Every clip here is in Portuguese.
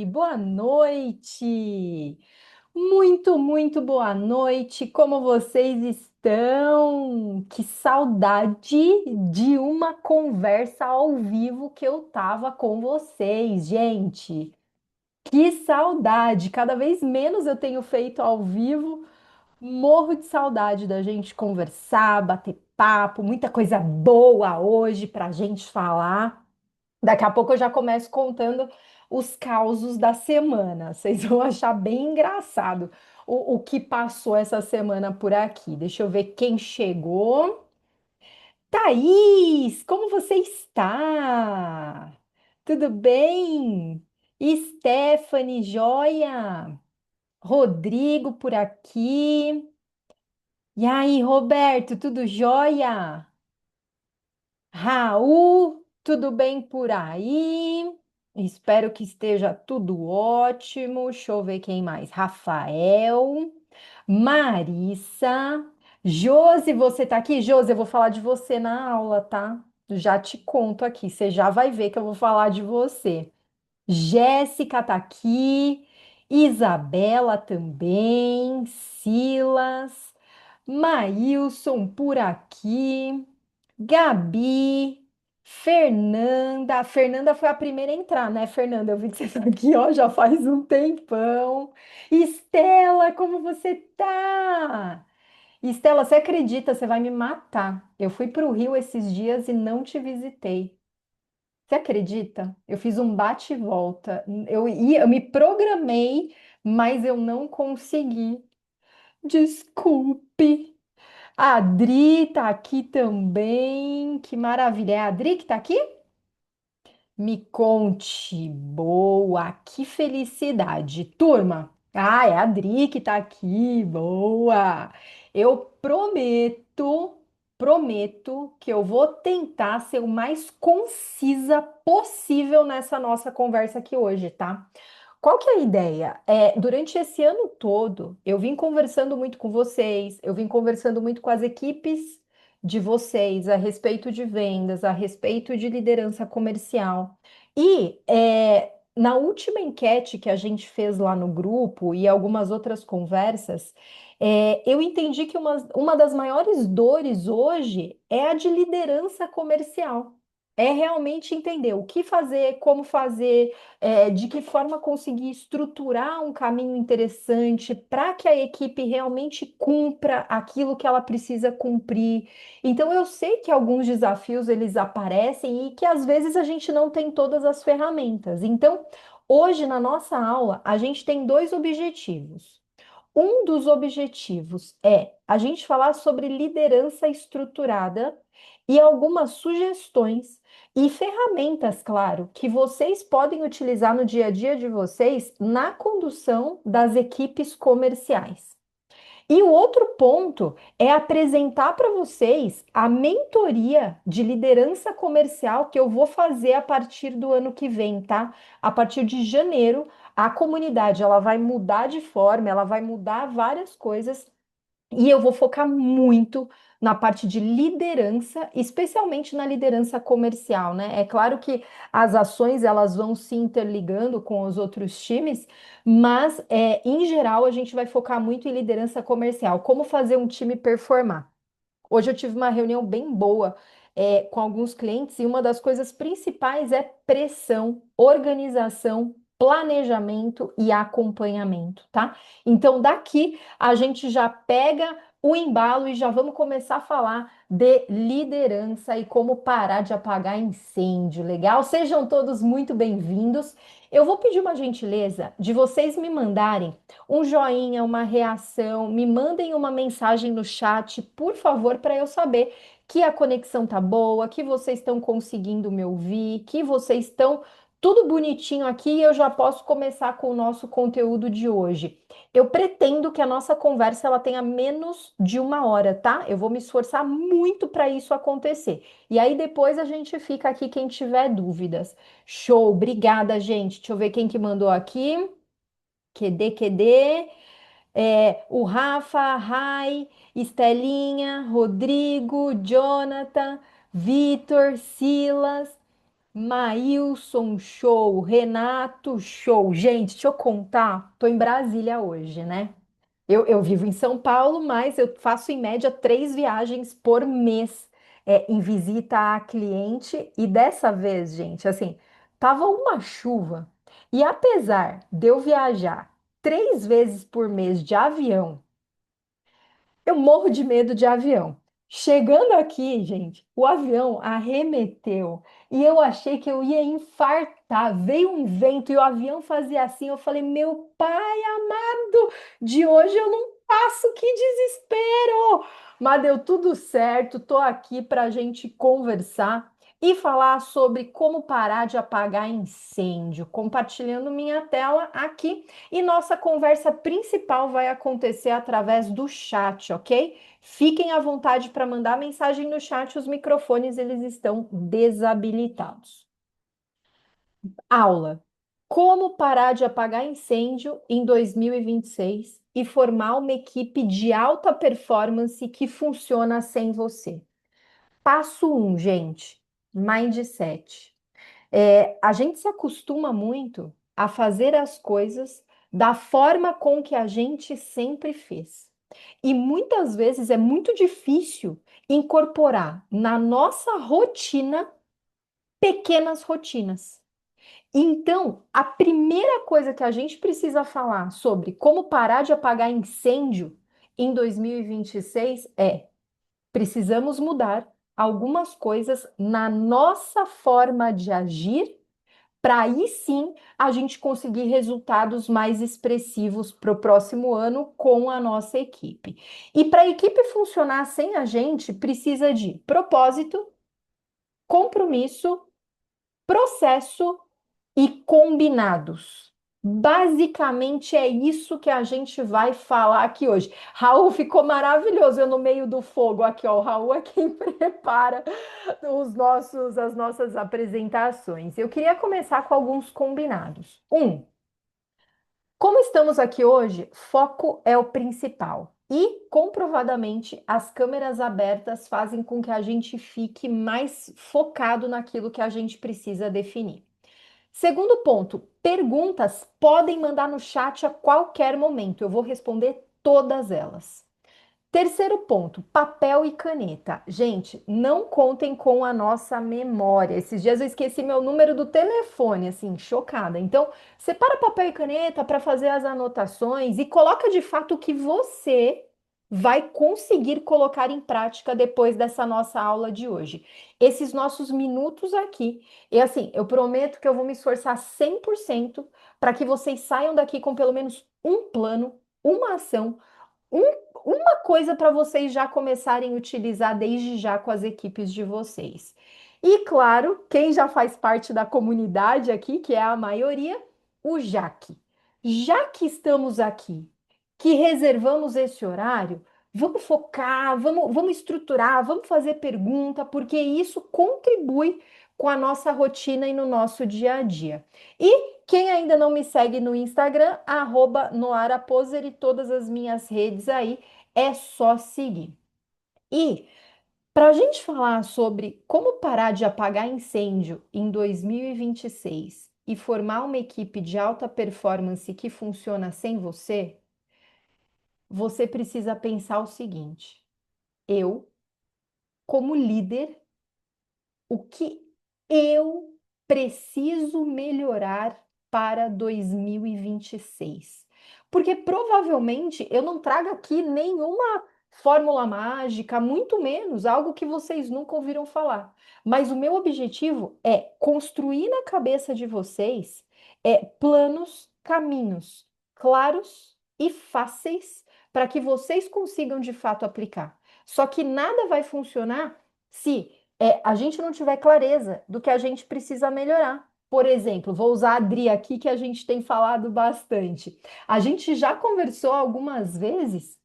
Boa noite! Muito boa noite! Como vocês estão? Que saudade de uma conversa ao vivo que eu tava com vocês, gente! Que saudade! Cada vez menos eu tenho feito ao vivo, morro de saudade da gente conversar, bater papo, muita coisa boa hoje pra gente falar. Daqui a pouco eu já começo contando os causos da semana. Vocês vão achar bem engraçado o que passou essa semana por aqui. Deixa eu ver quem chegou. Thaís, como você está? Tudo bem? Stephanie, joia? Rodrigo por aqui. E aí, Roberto, tudo jóia? Raul, tudo bem por aí? Espero que esteja tudo ótimo. Deixa eu ver quem mais. Rafael, Marissa, Josi, você tá aqui? Josi, eu vou falar de você na aula, tá? Já te conto aqui, você já vai ver que eu vou falar de você. Jéssica tá aqui, Isabela também, Silas, Maílson por aqui. Gabi, Fernanda. A Fernanda foi a primeira a entrar, né, Fernanda? Eu vi que você está aqui, ó, já faz um tempão. Estela, como você tá? Estela, você acredita? Você vai me matar. Eu fui para o Rio esses dias e não te visitei. Você acredita? Eu fiz um bate e volta. Eu me programei, mas eu não consegui. Desculpe. A Adri tá aqui também. Que maravilha. É a Adri que tá aqui? Me conte. Boa, que felicidade. Turma, é a Adri que tá aqui. Boa. Eu prometo que eu vou tentar ser o mais concisa possível nessa nossa conversa aqui hoje, tá? Qual que é a ideia? Durante esse ano todo, eu vim conversando muito com vocês, eu vim conversando muito com as equipes de vocês a respeito de vendas, a respeito de liderança comercial. Na última enquete que a gente fez lá no grupo e algumas outras conversas, eu entendi que uma das maiores dores hoje é a de liderança comercial. É realmente entender o que fazer, como fazer, de que forma conseguir estruturar um caminho interessante para que a equipe realmente cumpra aquilo que ela precisa cumprir. Então, eu sei que alguns desafios eles aparecem e que às vezes a gente não tem todas as ferramentas. Então, hoje na nossa aula, a gente tem dois objetivos. Um dos objetivos é a gente falar sobre liderança estruturada e algumas sugestões e ferramentas, claro, que vocês podem utilizar no dia a dia de vocês na condução das equipes comerciais. E o outro ponto é apresentar para vocês a mentoria de liderança comercial que eu vou fazer a partir do ano que vem, tá? A partir de janeiro, a comunidade ela vai mudar de forma, ela vai mudar várias coisas e eu vou focar muito na parte de liderança, especialmente na liderança comercial, né? É claro que as ações elas vão se interligando com os outros times, mas em geral a gente vai focar muito em liderança comercial, como fazer um time performar. Hoje eu tive uma reunião bem boa, com alguns clientes e uma das coisas principais é pressão, organização, planejamento e acompanhamento, tá? Então, daqui a gente já pega o embalo e já vamos começar a falar de liderança e como parar de apagar incêndio, legal? Sejam todos muito bem-vindos. Eu vou pedir uma gentileza de vocês me mandarem um joinha, uma reação, me mandem uma mensagem no chat, por favor, para eu saber que a conexão tá boa, que vocês estão conseguindo me ouvir, que vocês estão tudo bonitinho aqui e eu já posso começar com o nosso conteúdo de hoje. Eu pretendo que a nossa conversa ela tenha menos de uma hora, tá? Eu vou me esforçar muito para isso acontecer. E aí depois a gente fica aqui quem tiver dúvidas. Show, obrigada, gente. Deixa eu ver quem que mandou aqui. QD. O Rafa, Rai, Estelinha, Rodrigo, Jonathan, Vitor, Silas. Maílson, show. Renato, show. Gente, deixa eu contar. Tô em Brasília hoje, né? Eu vivo em São Paulo, mas eu faço em média 3 viagens por mês, em visita a cliente. E dessa vez, gente, assim, tava uma chuva. E apesar de eu viajar 3 vezes por mês de avião, eu morro de medo de avião. Chegando aqui, gente, o avião arremeteu e eu achei que eu ia infartar. Veio um vento e o avião fazia assim. Eu falei, meu pai amado, de hoje eu não passo, que desespero! Mas deu tudo certo, tô aqui para a gente conversar e falar sobre como parar de apagar incêndio, compartilhando minha tela aqui. E nossa conversa principal vai acontecer através do chat, ok? Fiquem à vontade para mandar mensagem no chat, os microfones eles estão desabilitados. Aula: Como parar de apagar incêndio em 2026 e formar uma equipe de alta performance que funciona sem você. Passo um, gente, mindset. A gente se acostuma muito a fazer as coisas da forma com que a gente sempre fez. E muitas vezes é muito difícil incorporar na nossa rotina pequenas rotinas. Então, a primeira coisa que a gente precisa falar sobre como parar de apagar incêndio em 2026 é: precisamos mudar algumas coisas na nossa forma de agir para aí sim a gente conseguir resultados mais expressivos para o próximo ano com a nossa equipe. E para a equipe funcionar sem a gente, precisa de propósito, compromisso, processo e combinados. Basicamente é isso que a gente vai falar aqui hoje. Raul ficou maravilhoso eu no meio do fogo aqui, ó. O Raul é quem prepara as nossas apresentações. Eu queria começar com alguns combinados. Como estamos aqui hoje, foco é o principal. E, comprovadamente, as câmeras abertas fazem com que a gente fique mais focado naquilo que a gente precisa definir. Segundo ponto, perguntas podem mandar no chat a qualquer momento. Eu vou responder todas elas. Terceiro ponto, papel e caneta. Gente, não contem com a nossa memória. Esses dias eu esqueci meu número do telefone, assim, chocada. Então, separa papel e caneta para fazer as anotações e coloca de fato o que você vai conseguir colocar em prática depois dessa nossa aula de hoje. Esses nossos minutos aqui. E assim, eu prometo que eu vou me esforçar 100% para que vocês saiam daqui com pelo menos um plano, uma ação, uma coisa para vocês já começarem a utilizar desde já com as equipes de vocês. E claro, quem já faz parte da comunidade aqui, que é a maioria, o Jaque. Já que estamos aqui, que reservamos esse horário, vamos focar, vamos estruturar, vamos fazer pergunta, porque isso contribui com a nossa rotina e no nosso dia a dia. E quem ainda não me segue no Instagram, @noaraposer e todas as minhas redes aí, é só seguir. E para a gente falar sobre como parar de apagar incêndio em 2026 e formar uma equipe de alta performance que funciona sem você, você precisa pensar o seguinte: eu, como líder, o que eu preciso melhorar para 2026? Porque provavelmente eu não trago aqui nenhuma fórmula mágica, muito menos algo que vocês nunca ouviram falar. Mas o meu objetivo é construir na cabeça de vocês planos, caminhos claros e fáceis para que vocês consigam de fato aplicar. Só que nada vai funcionar se a gente não tiver clareza do que a gente precisa melhorar. Por exemplo, vou usar a Adri aqui, que a gente tem falado bastante. A gente já conversou algumas vezes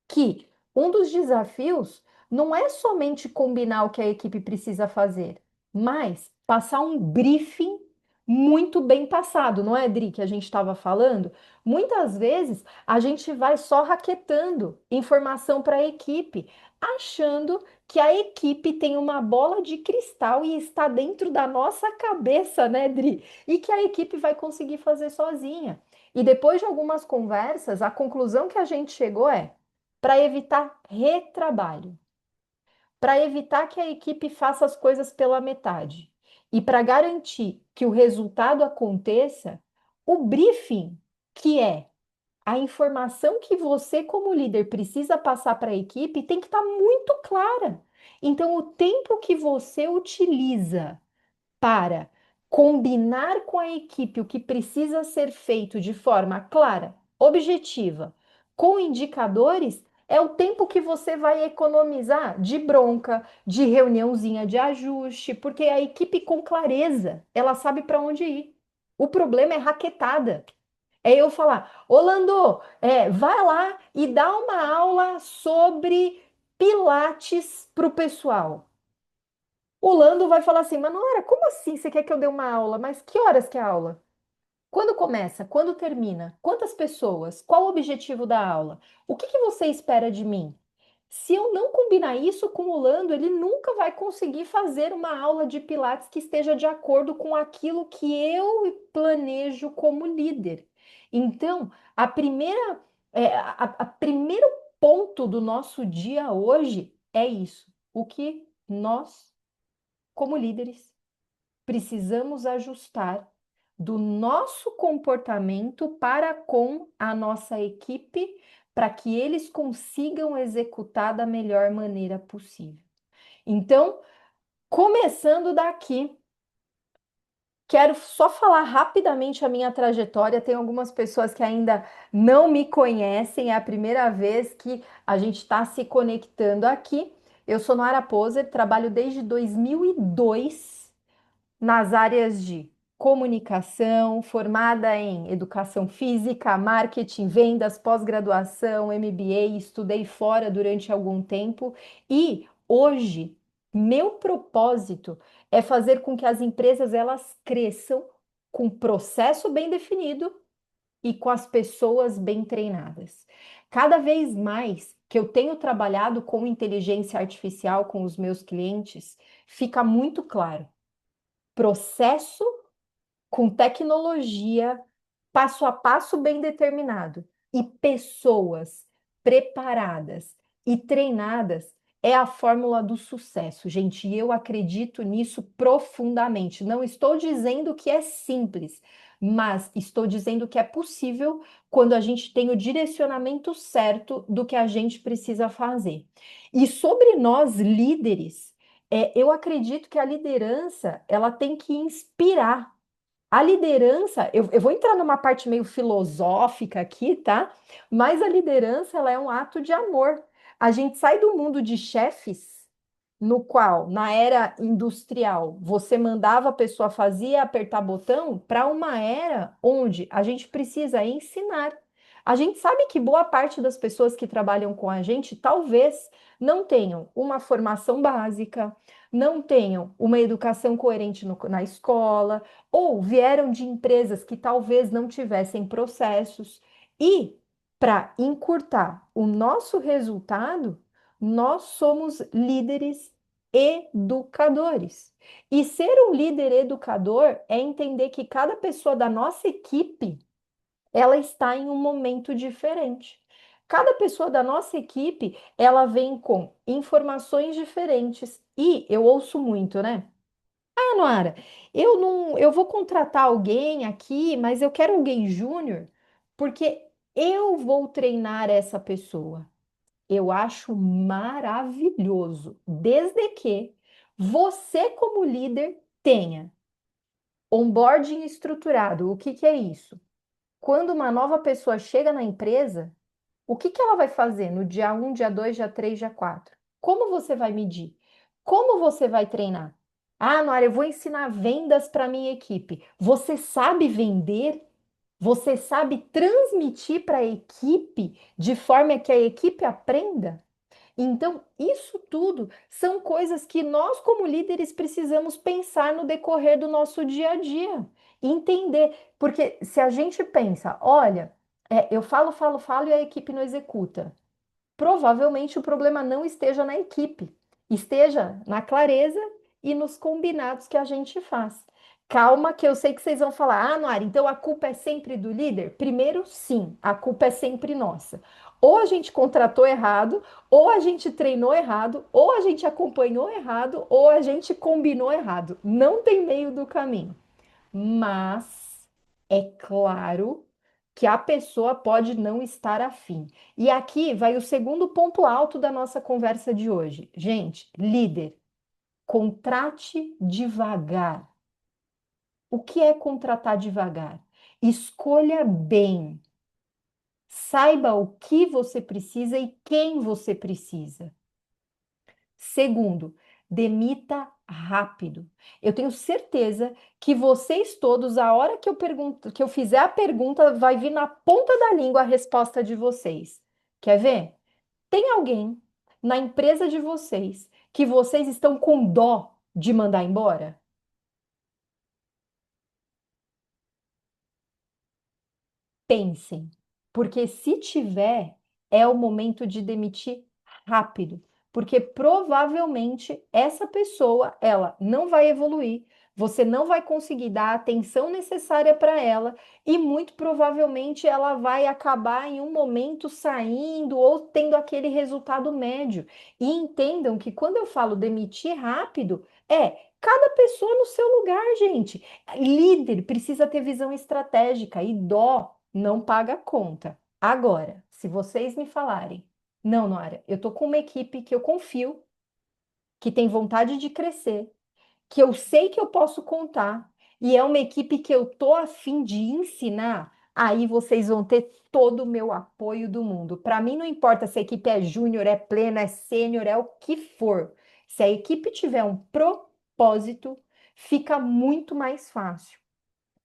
que um dos desafios não é somente combinar o que a equipe precisa fazer, mas passar um briefing muito bem passado, não é, Dri, que a gente estava falando? Muitas vezes a gente vai só raquetando informação para a equipe. achando que a equipe tem uma bola de cristal e está dentro da nossa cabeça, né, Dri? E que a equipe vai conseguir fazer sozinha. E depois de algumas conversas, a conclusão que a gente chegou é para evitar retrabalho, para evitar que a equipe faça as coisas pela metade e para garantir que o resultado aconteça, o briefing, que é a informação que você, como líder, precisa passar para a equipe tem que estar muito clara. Então, o tempo que você utiliza para combinar com a equipe o que precisa ser feito de forma clara, objetiva, com indicadores, é o tempo que você vai economizar de bronca, de reuniãozinha de ajuste, porque a equipe com clareza, ela sabe para onde ir. O problema é raquetada. É eu falar, Orlando, vai lá e dá uma aula sobre Pilates para o pessoal. O Lando vai falar assim, Manuela, como assim você quer que eu dê uma aula? Mas que horas que é a aula? Quando começa? Quando termina? Quantas pessoas? Qual o objetivo da aula? O que que você espera de mim? Se eu não combinar isso com o Lando, ele nunca vai conseguir fazer uma aula de Pilates que esteja de acordo com aquilo que eu planejo como líder. Então, a primeiro ponto do nosso dia hoje é isso. O que nós, como líderes, precisamos ajustar do nosso comportamento para com a nossa equipe, para que eles consigam executar da melhor maneira possível. Então, começando daqui, quero só falar rapidamente a minha trajetória. Tem algumas pessoas que ainda não me conhecem, é a primeira vez que a gente está se conectando aqui. Eu sou Noara Poser, trabalho desde 2002 nas áreas de comunicação, formada em educação física, marketing, vendas, pós-graduação, MBA, estudei fora durante algum tempo e hoje meu propósito é fazer com que as empresas elas cresçam com processo bem definido e com as pessoas bem treinadas. Cada vez mais que eu tenho trabalhado com inteligência artificial com os meus clientes, fica muito claro processo com tecnologia, passo a passo bem determinado e pessoas preparadas e treinadas é a fórmula do sucesso, gente. E eu acredito nisso profundamente. Não estou dizendo que é simples, mas estou dizendo que é possível quando a gente tem o direcionamento certo do que a gente precisa fazer. E sobre nós líderes, eu acredito que a liderança ela tem que inspirar. A liderança, eu vou entrar numa parte meio filosófica aqui, tá? Mas a liderança, ela é um ato de amor. A gente sai do mundo de chefes, no qual, na era industrial, você mandava a pessoa fazer, apertar botão, para uma era onde a gente precisa ensinar. A gente sabe que boa parte das pessoas que trabalham com a gente talvez não tenham uma formação básica, não tenham uma educação coerente na escola, ou vieram de empresas que talvez não tivessem processos. E, para encurtar o nosso resultado, nós somos líderes educadores. E ser um líder educador é entender que cada pessoa da nossa equipe, ela está em um momento diferente. Cada pessoa da nossa equipe, ela vem com informações diferentes. E eu ouço muito, né? Ah, Noara, eu vou contratar alguém aqui, mas eu quero alguém júnior, porque eu vou treinar essa pessoa. Eu acho maravilhoso, desde que você, como líder, tenha onboarding estruturado. O que que é isso? Quando uma nova pessoa chega na empresa, o que que ela vai fazer no dia um, dia 2, dia 3, dia 4? Como você vai medir? Como você vai treinar? Ah, Nora, eu vou ensinar vendas para minha equipe. Você sabe vender? Você sabe transmitir para a equipe de forma que a equipe aprenda? Então, isso tudo são coisas que nós, como líderes, precisamos pensar no decorrer do nosso dia a dia. Entender. Porque se a gente pensa, olha, eu falo, falo, falo e a equipe não executa. provavelmente o problema não esteja na equipe, esteja na clareza e nos combinados que a gente faz. Calma, que eu sei que vocês vão falar, ah, Noara, então a culpa é sempre do líder? Primeiro, sim, a culpa é sempre nossa. Ou a gente contratou errado, ou a gente treinou errado, ou a gente acompanhou errado, ou a gente combinou errado. Não tem meio do caminho. Mas é claro que a pessoa pode não estar afim. E aqui vai o segundo ponto alto da nossa conversa de hoje. Gente, líder, contrate devagar. O que é contratar devagar? Escolha bem. Saiba o que você precisa e quem você precisa. Segundo, demita rápido. Eu tenho certeza que vocês todos, a hora que eu pergunto, que eu fizer a pergunta, vai vir na ponta da língua a resposta de vocês. Quer ver? Tem alguém na empresa de vocês que vocês estão com dó de mandar embora? Pensem, porque se tiver, é o momento de demitir rápido, porque provavelmente essa pessoa, ela não vai evoluir, você não vai conseguir dar a atenção necessária para ela e muito provavelmente ela vai acabar em um momento saindo ou tendo aquele resultado médio. E entendam que quando eu falo demitir rápido, é cada pessoa no seu lugar, gente. Líder precisa ter visão estratégica e dó não paga a conta. Agora, se vocês me falarem, não, Nora, eu tô com uma equipe que eu confio, que tem vontade de crescer, que eu sei que eu posso contar, e é uma equipe que eu tô a fim de ensinar, aí vocês vão ter todo o meu apoio do mundo. Para mim, não importa se a equipe é júnior, é plena, é sênior, é o que for. Se a equipe tiver um propósito, fica muito mais fácil.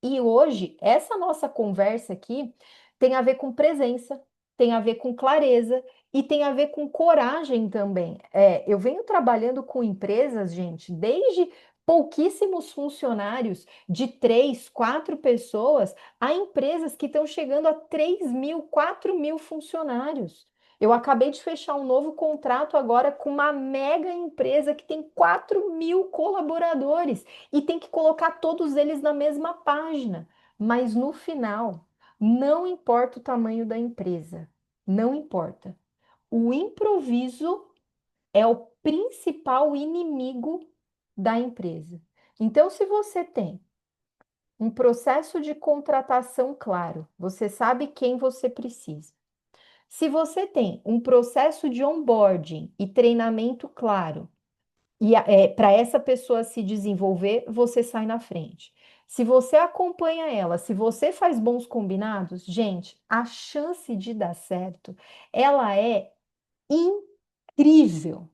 E hoje, essa nossa conversa aqui tem a ver com presença, tem a ver com clareza e tem a ver com coragem também. Eu venho trabalhando com empresas, gente, desde pouquíssimos funcionários, de 3, 4 pessoas, a empresas que estão chegando a 3.000, 4.000 funcionários. Eu acabei de fechar um novo contrato agora com uma mega empresa que tem 4.000 colaboradores e tem que colocar todos eles na mesma página. Mas no final, não importa o tamanho da empresa, não importa. O improviso é o principal inimigo da empresa. Então, se você tem um processo de contratação claro, você sabe quem você precisa. Se você tem um processo de onboarding e treinamento claro, e para essa pessoa se desenvolver, você sai na frente. Se você acompanha ela, se você faz bons combinados, gente, a chance de dar certo, ela é incrível.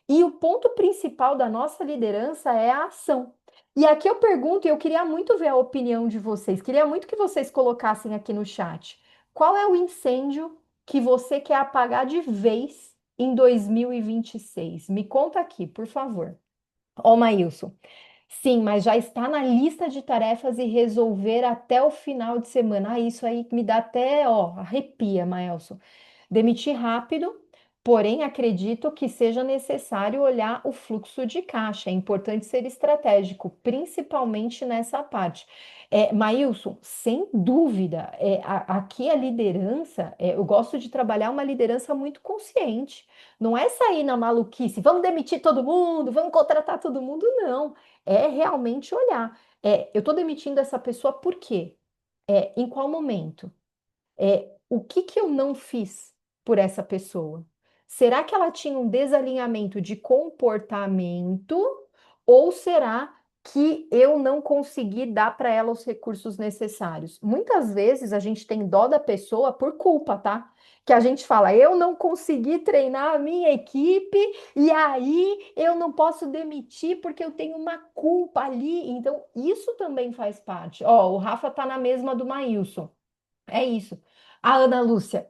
E o ponto principal da nossa liderança é a ação. E aqui eu pergunto, e eu queria muito ver a opinião de vocês, queria muito que vocês colocassem aqui no chat. Qual é o incêndio que você quer apagar de vez em 2026? Me conta aqui, por favor. Ó, Maílson. Sim, mas já está na lista de tarefas e resolver até o final de semana. Ah, isso aí me dá até, ó, arrepia, Maelson. Demitir rápido, porém acredito que seja necessário olhar o fluxo de caixa. É importante ser estratégico, principalmente nessa parte. Maílson, sem dúvida, aqui a liderança, eu gosto de trabalhar uma liderança muito consciente. Não é sair na maluquice, vamos demitir todo mundo, vamos contratar todo mundo, não. É realmente olhar. Eu estou demitindo essa pessoa por quê? Em qual momento? O que que eu não fiz por essa pessoa? Será que ela tinha um desalinhamento de comportamento ou será que eu não consegui dar para ela os recursos necessários? Muitas vezes a gente tem dó da pessoa por culpa, tá? Que a gente fala, eu não consegui treinar a minha equipe e aí eu não posso demitir porque eu tenho uma culpa ali. Então, isso também faz parte. Ó, o Rafa tá na mesma do Maílson. É isso. A Ana Lúcia,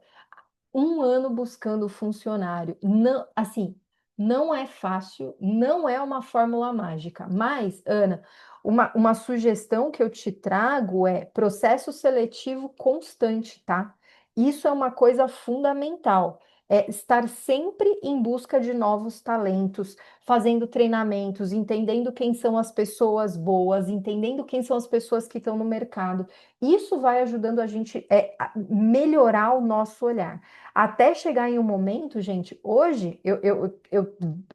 um ano buscando funcionário. Não, assim, não é fácil, não é uma fórmula mágica. Mas, Ana, uma sugestão que eu te trago é processo seletivo constante, tá? Isso é uma coisa fundamental. é estar sempre em busca de novos talentos, fazendo treinamentos, entendendo quem são as pessoas boas, entendendo quem são as pessoas que estão no mercado. Isso vai ajudando a gente a melhorar o nosso olhar. Até chegar em um momento, gente, hoje eu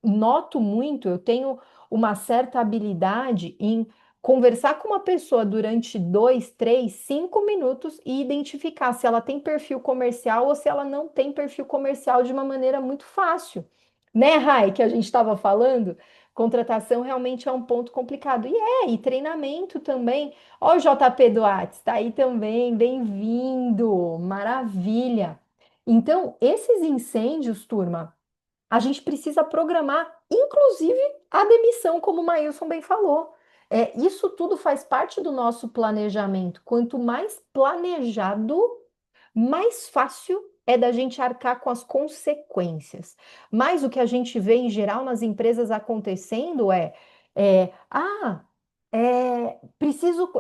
noto muito, eu tenho uma certa habilidade em conversar com uma pessoa durante 2, 3, 5 minutos e identificar se ela tem perfil comercial ou se ela não tem perfil comercial de uma maneira muito fácil. Né, Rai, que a gente estava falando? Contratação realmente é um ponto complicado. E treinamento também. Ó, o JP Duarte, está aí também, bem-vindo, maravilha. Então, esses incêndios, turma, a gente precisa programar, inclusive, a demissão, como o Maílson bem falou. Isso tudo faz parte do nosso planejamento. Quanto mais planejado, mais fácil é da gente arcar com as consequências. Mas o que a gente vê em geral nas empresas acontecendo preciso,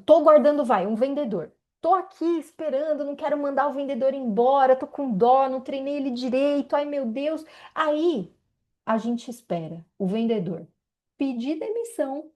tô guardando, vai, um vendedor. Tô aqui esperando, não quero mandar o vendedor embora, tô com dó, não treinei ele direito, ai meu Deus. Aí a gente espera o vendedor pedir demissão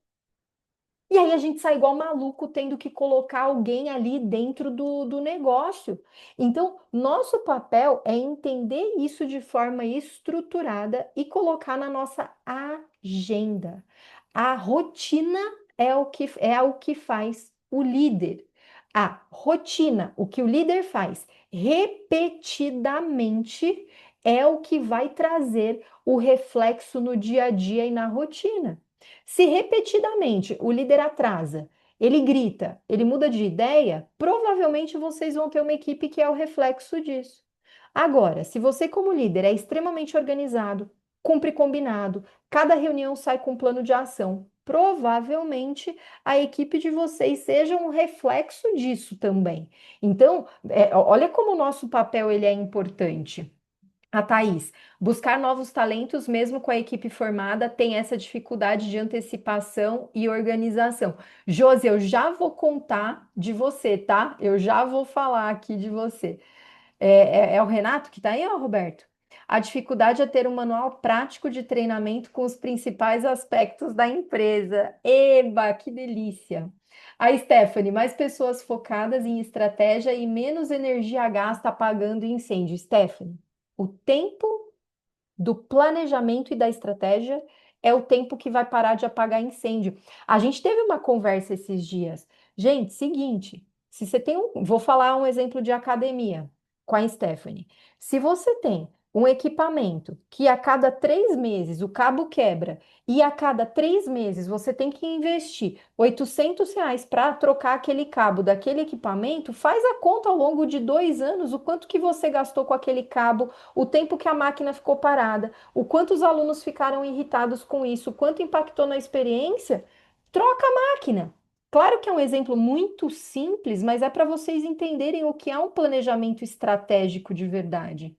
e aí a gente sai igual maluco tendo que colocar alguém ali dentro do negócio. Então, nosso papel é entender isso de forma estruturada e colocar na nossa agenda. A rotina é o que faz o líder. A rotina, o que o líder faz repetidamente, é o que vai trazer o reflexo no dia a dia e na rotina. Se repetidamente o líder atrasa, ele grita, ele muda de ideia, provavelmente vocês vão ter uma equipe que é o reflexo disso. Agora, se você, como líder, é extremamente organizado, cumpre combinado, cada reunião sai com um plano de ação, provavelmente a equipe de vocês seja um reflexo disso também. Então, olha como o nosso papel ele é importante. A Thaís, buscar novos talentos, mesmo com a equipe formada, tem essa dificuldade de antecipação e organização. Josi, eu já vou contar de você, tá? Eu já vou falar aqui de você. É o Renato que tá aí, ó, Roberto? A dificuldade é ter um manual prático de treinamento com os principais aspectos da empresa. Eba, que delícia! A Stephanie, mais pessoas focadas em estratégia e menos energia gasta apagando incêndio. Stephanie, o tempo do planejamento e da estratégia é o tempo que vai parar de apagar incêndio. A gente teve uma conversa esses dias. Gente, seguinte, se você tem vou falar um exemplo de academia com a Stephanie. Se você tem um equipamento que a cada 3 meses o cabo quebra e a cada 3 meses você tem que investir R$ 800 para trocar aquele cabo daquele equipamento, faz a conta ao longo de 2 anos o quanto que você gastou com aquele cabo, o tempo que a máquina ficou parada, o quanto os alunos ficaram irritados com isso, o quanto impactou na experiência, troca a máquina. Claro que é um exemplo muito simples, mas é para vocês entenderem o que é um planejamento estratégico de verdade.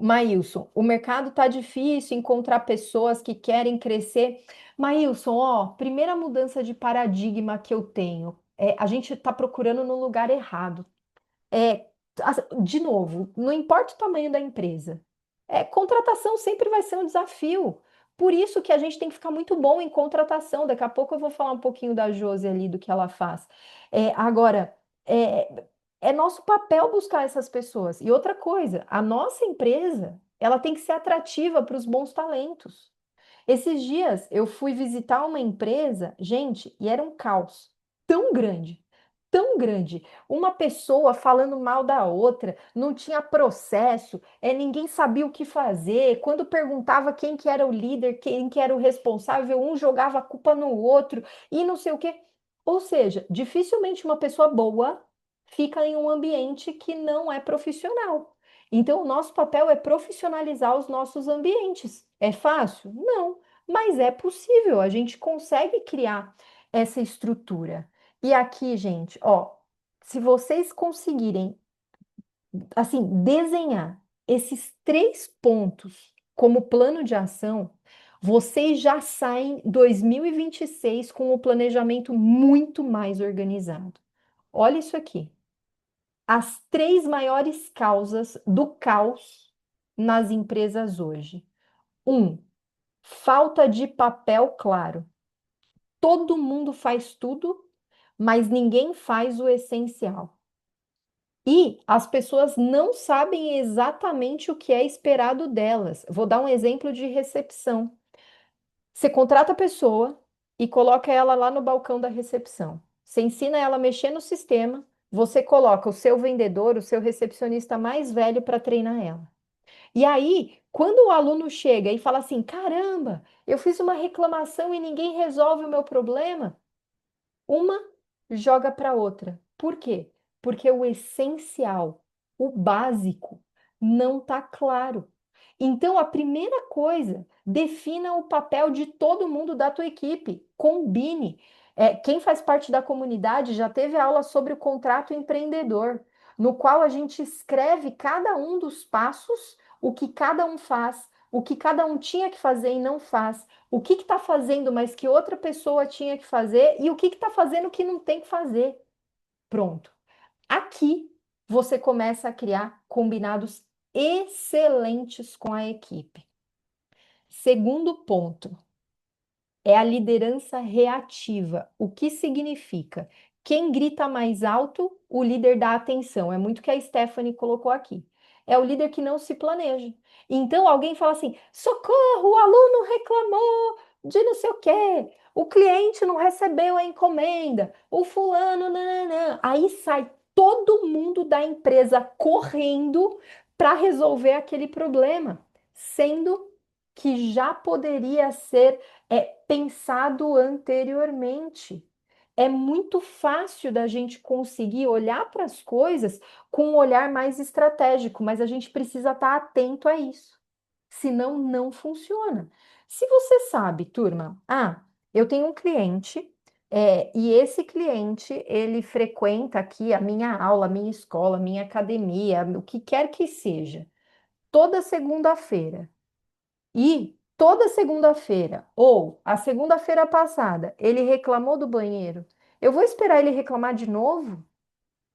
Maílson, o mercado tá difícil encontrar pessoas que querem crescer. Maílson, ó, primeira mudança de paradigma que eu tenho é a gente está procurando no lugar errado. É, de novo, não importa o tamanho da empresa, contratação sempre vai ser um desafio. Por isso que a gente tem que ficar muito bom em contratação. Daqui a pouco eu vou falar um pouquinho da Josi ali, do que ela faz. Agora, é nosso papel buscar essas pessoas. E outra coisa, a nossa empresa, ela tem que ser atrativa para os bons talentos. Esses dias eu fui visitar uma empresa, gente, e era um caos tão grande, tão grande. Uma pessoa falando mal da outra, não tinha processo, ninguém sabia o que fazer. Quando perguntava quem que era o líder, quem que era o responsável, um jogava a culpa no outro e não sei o quê. Ou seja, dificilmente uma pessoa boa fica em um ambiente que não é profissional. Então, o nosso papel é profissionalizar os nossos ambientes. É fácil? Não, mas é possível, a gente consegue criar essa estrutura. E aqui, gente, ó, se vocês conseguirem, assim, desenhar esses 3 pontos como plano de ação, vocês já saem 2026 com o planejamento muito mais organizado. Olha isso aqui. as três maiores causas do caos nas empresas hoje. Um, falta de papel claro. Todo mundo faz tudo, mas ninguém faz o essencial. E as pessoas não sabem exatamente o que é esperado delas. Vou dar um exemplo de recepção. Você contrata a pessoa e coloca ela lá no balcão da recepção. Você ensina ela a mexer no sistema, você coloca o seu vendedor, o seu recepcionista mais velho para treinar ela. E aí, quando o aluno chega e fala assim: caramba, eu fiz uma reclamação e ninguém resolve o meu problema, uma joga para outra. Por quê? Porque o essencial, o básico, não está claro. Então, a primeira coisa, defina o papel de todo mundo da tua equipe, combine. Quem faz parte da comunidade já teve aula sobre o contrato empreendedor, no qual a gente escreve cada um dos passos, o que cada um faz, o que cada um tinha que fazer e não faz, o que está fazendo, mas que outra pessoa tinha que fazer, e o que está fazendo que não tem que fazer. Pronto. Aqui você começa a criar combinados excelentes com a equipe. Segundo ponto, é a liderança reativa. O que significa? Quem grita mais alto, o líder dá atenção. É muito o que a Stephanie colocou aqui. É o líder que não se planeja. Então alguém fala assim: socorro, o aluno reclamou de não sei o quê, o cliente não recebeu a encomenda, o fulano, nananã. Aí sai todo mundo da empresa correndo para resolver aquele problema, sendo que já poderia ser pensado anteriormente. É muito fácil da gente conseguir olhar para as coisas com um olhar mais estratégico, mas a gente precisa estar atento a isso. Senão, não funciona. Se você sabe, turma, eu tenho um cliente, e esse cliente, ele frequenta aqui a minha aula, a minha escola, a minha academia, o que quer que seja, toda segunda-feira. E toda segunda-feira, ou a segunda-feira passada, ele reclamou do banheiro. Eu vou esperar ele reclamar de novo?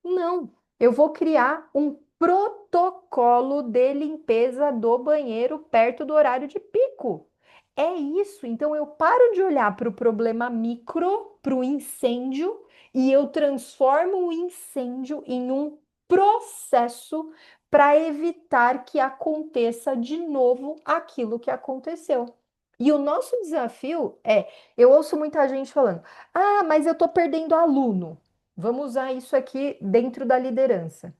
Não. Eu vou criar um protocolo de limpeza do banheiro perto do horário de pico. É isso. Então eu paro de olhar para o problema micro, para o incêndio, e eu transformo o incêndio em um processo para evitar que aconteça de novo aquilo que aconteceu. E o nosso desafio eu ouço muita gente falando: mas eu estou perdendo aluno. Vamos usar isso aqui dentro da liderança.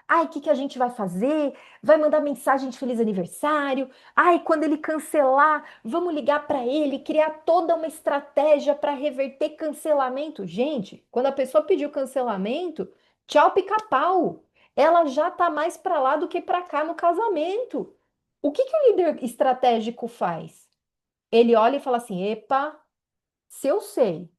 Ai, o que que a gente vai fazer? Vai mandar mensagem de feliz aniversário? Ai, quando ele cancelar, vamos ligar para ele, criar toda uma estratégia para reverter cancelamento. Gente, quando a pessoa pediu cancelamento, tchau, pica-pau. Ela já tá mais para lá do que para cá no casamento. O que que o líder estratégico faz? Ele olha e fala assim: epa, se eu sei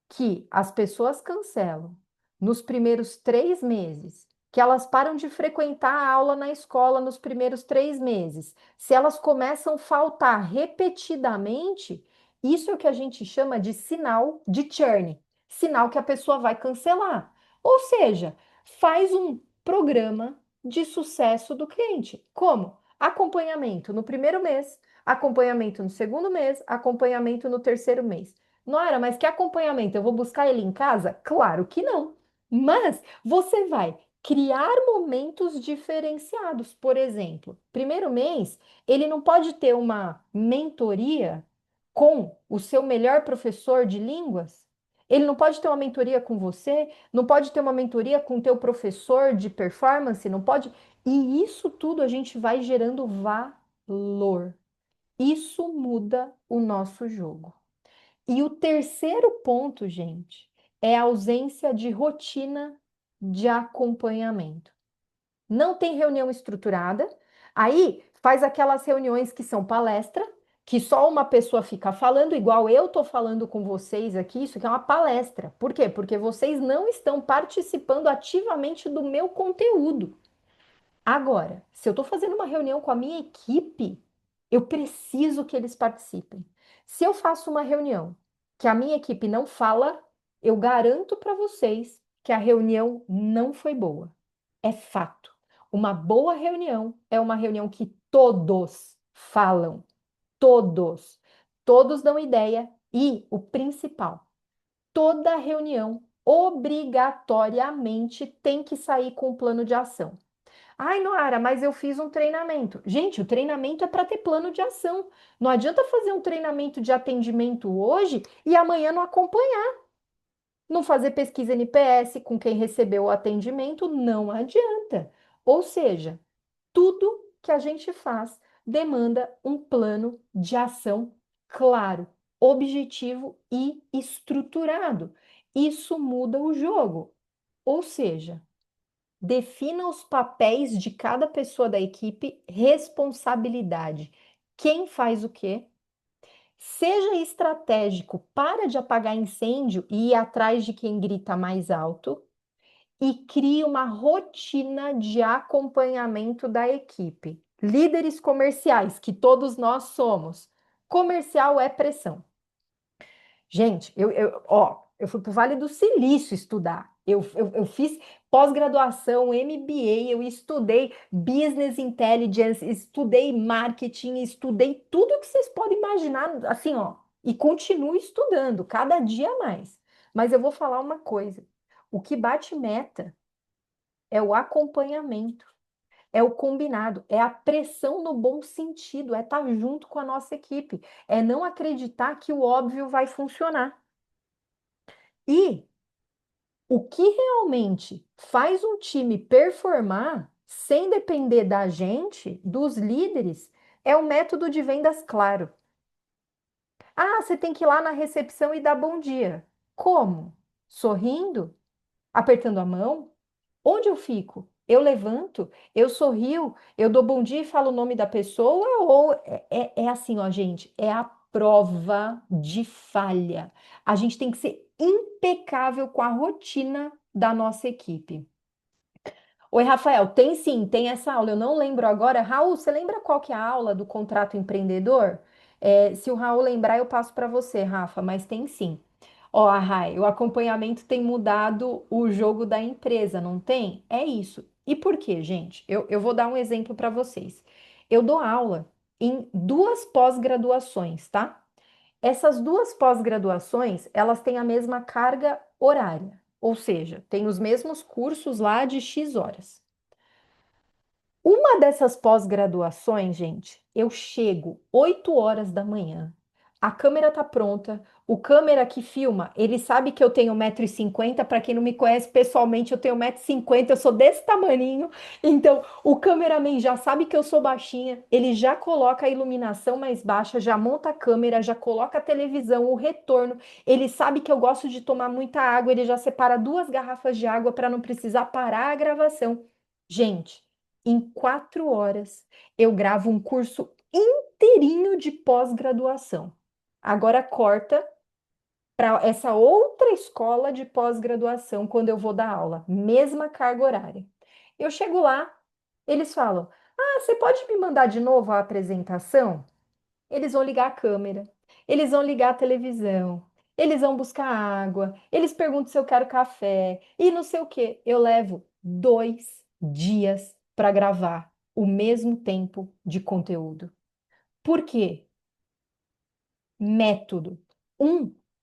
que as pessoas cancelam nos primeiros 3 meses, que elas param de frequentar a aula na escola nos primeiros 3 meses, se elas começam a faltar repetidamente, isso é o que a gente chama de sinal de churn, sinal que a pessoa vai cancelar. Ou seja, faz um programa de sucesso do cliente. Como? Acompanhamento no primeiro mês, acompanhamento no segundo mês, acompanhamento no terceiro mês. Nora, mas que acompanhamento? Eu vou buscar ele em casa? Claro que não. Mas você vai criar momentos diferenciados. Por exemplo, primeiro mês, ele não pode ter uma mentoria com o seu melhor professor de línguas? Ele não pode ter uma mentoria com você? Não pode ter uma mentoria com o teu professor de performance? Não pode? E isso tudo a gente vai gerando valor. Isso muda o nosso jogo. E o terceiro ponto, gente, é a ausência de rotina de acompanhamento. Não tem reunião estruturada, aí faz aquelas reuniões que são palestra, que só uma pessoa fica falando, igual eu estou falando com vocês aqui, isso aqui é uma palestra. Por quê? Porque vocês não estão participando ativamente do meu conteúdo. Agora, se eu estou fazendo uma reunião com a minha equipe, eu preciso que eles participem. Se eu faço uma reunião que a minha equipe não fala, eu garanto para vocês que a reunião não foi boa. É fato. Uma boa reunião é uma reunião que todos falam, todos. Todos dão ideia e o principal, toda reunião obrigatoriamente tem que sair com um plano de ação. Ai, Noara, mas eu fiz um treinamento. Gente, o treinamento é para ter plano de ação. Não adianta fazer um treinamento de atendimento hoje e amanhã não acompanhar. Não fazer pesquisa NPS com quem recebeu o atendimento, não adianta. Ou seja, tudo que a gente faz demanda um plano de ação claro, objetivo e estruturado. Isso muda o jogo. Ou seja, defina os papéis de cada pessoa da equipe, responsabilidade. Quem faz o quê? Seja estratégico, para de apagar incêndio e ir atrás de quem grita mais alto e crie uma rotina de acompanhamento da equipe. Líderes comerciais, que todos nós somos. Comercial é pressão. Gente, eu fui para o Vale do Silício estudar. Eu fiz pós-graduação, MBA, eu estudei Business Intelligence, estudei marketing, estudei tudo que vocês podem imaginar, assim, ó, e continuo estudando, cada dia mais. Mas eu vou falar uma coisa: o que bate meta é o acompanhamento, é o combinado, é a pressão no bom sentido, é estar junto com a nossa equipe, é não acreditar que o óbvio vai funcionar. E o que realmente faz um time performar sem depender da gente, dos líderes, é o método de vendas claro. Ah, você tem que ir lá na recepção e dar bom dia. Como? Sorrindo? Apertando a mão? Onde eu fico? Eu levanto, eu sorrio, eu dou bom dia e falo o nome da pessoa, ou é assim, ó, gente, é a prova de falha. A gente tem que ser impecável com a rotina da nossa equipe. Oi, Rafael, tem sim, tem essa aula. Eu não lembro agora. Raul, você lembra qual que é a aula do contrato empreendedor? Se o Raul lembrar, eu passo para você, Rafa, mas tem sim. Ó, Rai, o acompanhamento tem mudado o jogo da empresa, não tem? É isso. E por quê, gente? Eu vou dar um exemplo para vocês. Eu dou aula em duas pós-graduações, tá? Essas duas pós-graduações, elas têm a mesma carga horária, ou seja, tem os mesmos cursos lá de X horas. Uma dessas pós-graduações, gente, eu chego 8 horas da manhã, a câmera tá pronta, o câmera que filma, ele sabe que eu tenho 1,50 m, para quem não me conhece pessoalmente, eu tenho 1,50 m, eu sou desse tamaninho, então o cameraman já sabe que eu sou baixinha, ele já coloca a iluminação mais baixa, já monta a câmera, já coloca a televisão, o retorno, ele sabe que eu gosto de tomar muita água, ele já separa 2 garrafas de água para não precisar parar a gravação. Gente, em 4 horas, eu gravo um curso inteirinho de pós-graduação. Agora corta para essa outra escola de pós-graduação quando eu vou dar aula, mesma carga horária. Eu chego lá, eles falam: Ah, você pode me mandar de novo a apresentação? Eles vão ligar a câmera, eles vão ligar a televisão, eles vão buscar água, eles perguntam se eu quero café e não sei o quê. Eu levo 2 dias para gravar o mesmo tempo de conteúdo. Por quê? Método.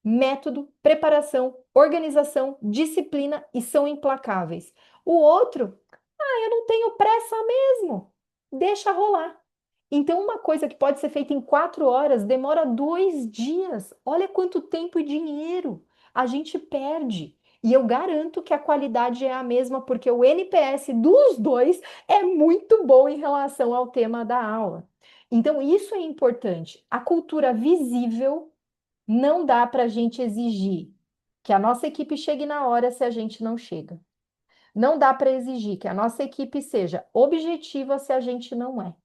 Método, preparação, organização, disciplina e são implacáveis. O outro, eu não tenho pressa mesmo. Deixa rolar. Então, uma coisa que pode ser feita em 4 horas demora 2 dias. Olha quanto tempo e dinheiro a gente perde. E eu garanto que a qualidade é a mesma, porque o NPS dos dois é muito bom em relação ao tema da aula. Então, isso é importante. A cultura visível não dá para a gente exigir que a nossa equipe chegue na hora se a gente não chega. Não dá para exigir que a nossa equipe seja objetiva se a gente não é.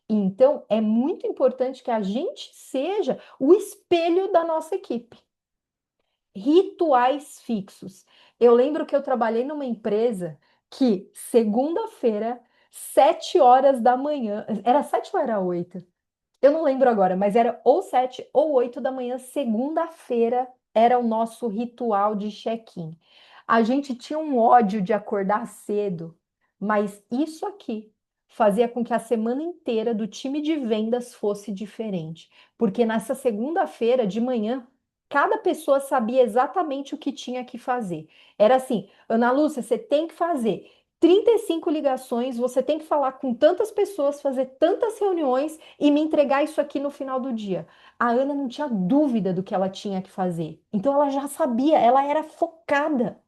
Então, é muito importante que a gente seja o espelho da nossa equipe. Rituais fixos. Eu lembro que eu trabalhei numa empresa que segunda-feira, 7 horas da manhã, era 7 ou era 8? Eu não lembro agora, mas era ou 7 ou 8 da manhã, segunda-feira, era o nosso ritual de check-in. A gente tinha um ódio de acordar cedo, mas isso aqui fazia com que a semana inteira do time de vendas fosse diferente, porque nessa segunda-feira de manhã, cada pessoa sabia exatamente o que tinha que fazer. Era assim, Ana Lúcia, você tem que fazer 35 ligações, você tem que falar com tantas pessoas, fazer tantas reuniões e me entregar isso aqui no final do dia. A Ana não tinha dúvida do que ela tinha que fazer. Então ela já sabia, ela era focada.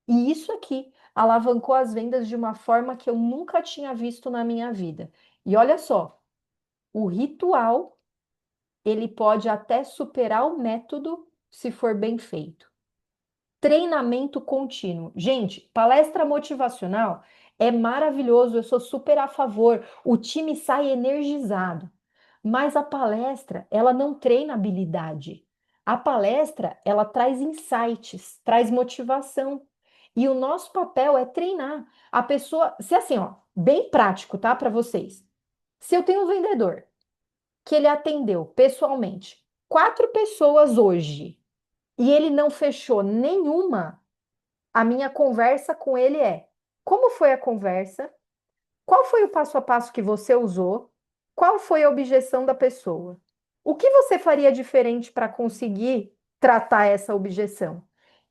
E isso aqui alavancou as vendas de uma forma que eu nunca tinha visto na minha vida. E olha só, o ritual, ele pode até superar o método se for bem feito. Treinamento contínuo. Gente, palestra motivacional é maravilhoso, eu sou super a favor. O time sai energizado. Mas a palestra, ela não treina habilidade. A palestra, ela traz insights, traz motivação. E o nosso papel é treinar. A pessoa, se assim, ó, bem prático, tá, para vocês. Se eu tenho um vendedor que ele atendeu pessoalmente 4 pessoas hoje e ele não fechou nenhuma, a minha conversa com ele é: como foi a conversa? Qual foi o passo a passo que você usou? Qual foi a objeção da pessoa? O que você faria diferente para conseguir tratar essa objeção?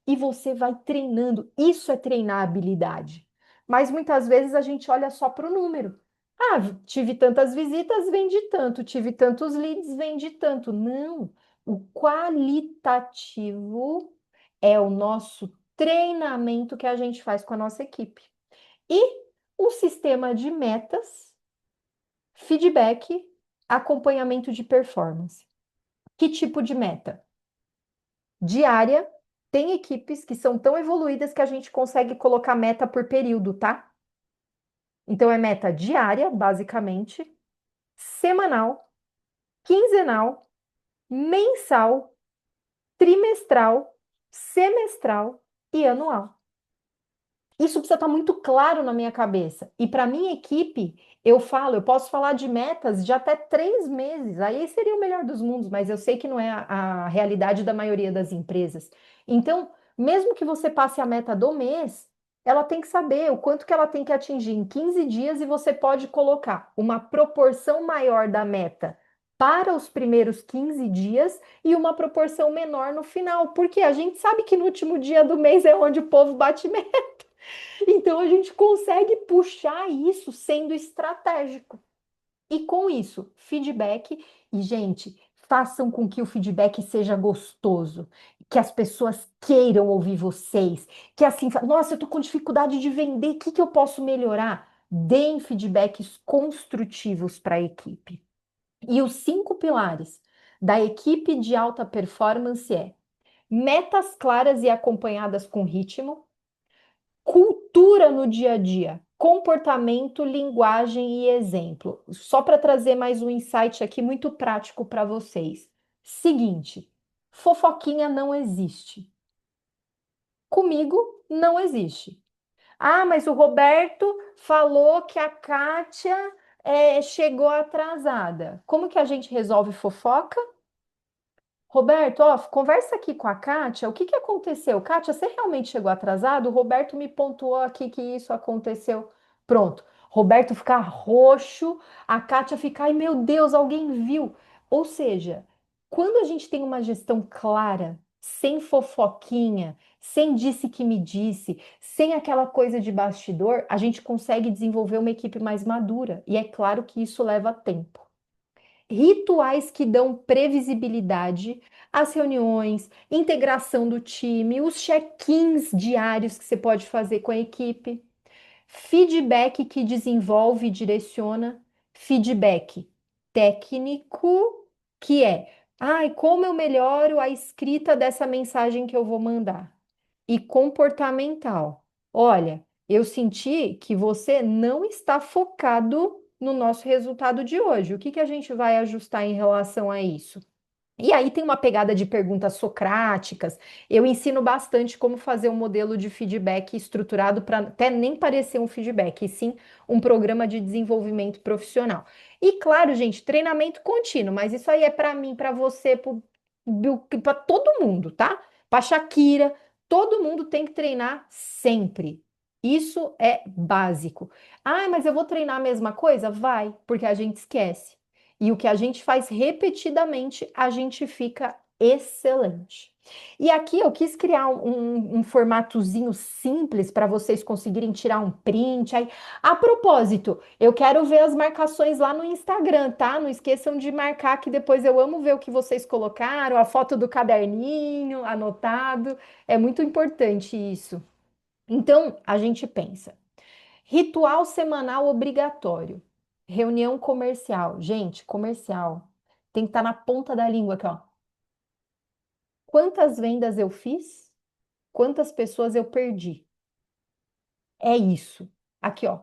E você vai treinando. Isso é treinar a habilidade. Mas muitas vezes a gente olha só para o número. Ah, tive tantas visitas, vende tanto. Tive tantos leads, vende tanto. Não. O qualitativo é o nosso treinamento que a gente faz com a nossa equipe. E o sistema de metas, feedback, acompanhamento de performance. Que tipo de meta? Diária. Tem equipes que são tão evoluídas que a gente consegue colocar meta por período, tá? Então é meta diária, basicamente, semanal, quinzenal, mensal, trimestral, semestral e anual. Isso precisa estar muito claro na minha cabeça. E para minha equipe, eu posso falar de metas de até 3 meses. Aí seria o melhor dos mundos, mas eu sei que não é a realidade da maioria das empresas. Então, mesmo que você passe a meta do mês, ela tem que saber o quanto que ela tem que atingir em 15 dias e você pode colocar uma proporção maior da meta para os primeiros 15 dias e uma proporção menor no final, porque a gente sabe que no último dia do mês é onde o povo bate meta. Então a gente consegue puxar isso sendo estratégico. E com isso, feedback, e gente, façam com que o feedback seja gostoso, que as pessoas queiram ouvir vocês, que assim, nossa, eu tô com dificuldade de vender, o que que eu posso melhorar? Deem feedbacks construtivos para a equipe. E os 5 pilares da equipe de alta performance é metas claras e acompanhadas com ritmo, cultura no dia a dia, comportamento, linguagem e exemplo. Só para trazer mais um insight aqui muito prático para vocês. Seguinte, fofoquinha não existe. Comigo não existe. Ah, mas o Roberto falou que a Kátia chegou atrasada. Como que a gente resolve fofoca? Roberto, ó, conversa aqui com a Kátia. O que que aconteceu? Kátia, você realmente chegou atrasado? O Roberto me pontuou aqui que isso aconteceu. Pronto. Roberto ficar roxo, a Kátia ficar, ai meu Deus, alguém viu. Ou seja, quando a gente tem uma gestão clara, sem fofoquinha, sem disse que me disse, sem aquela coisa de bastidor, a gente consegue desenvolver uma equipe mais madura. E é claro que isso leva tempo. Rituais que dão previsibilidade às reuniões, integração do time, os check-ins diários que você pode fazer com a equipe, feedback que desenvolve e direciona, feedback técnico, que é, ai, como eu melhoro a escrita dessa mensagem que eu vou mandar? E comportamental. Olha, eu senti que você não está focado no nosso resultado de hoje. O que que a gente vai ajustar em relação a isso? E aí tem uma pegada de perguntas socráticas. Eu ensino bastante como fazer um modelo de feedback estruturado para até nem parecer um feedback, e sim um programa de desenvolvimento profissional. E claro, gente, treinamento contínuo, mas isso aí é para mim, para você, para todo mundo, tá? Para Shakira, Todo mundo tem que treinar sempre. Isso é básico. Ah, mas eu vou treinar a mesma coisa? Vai, porque a gente esquece. E o que a gente faz repetidamente, a gente fica excelente. E aqui eu quis criar um formatozinho simples para vocês conseguirem tirar um print. Aí, a propósito, eu quero ver as marcações lá no Instagram, tá? Não esqueçam de marcar, que depois eu amo ver o que vocês colocaram, a foto do caderninho anotado. É muito importante isso. Então, a gente pensa: ritual semanal obrigatório, reunião comercial. Gente, comercial tem que estar na ponta da língua aqui, ó. Quantas vendas eu fiz? Quantas pessoas eu perdi? É isso. Aqui, ó.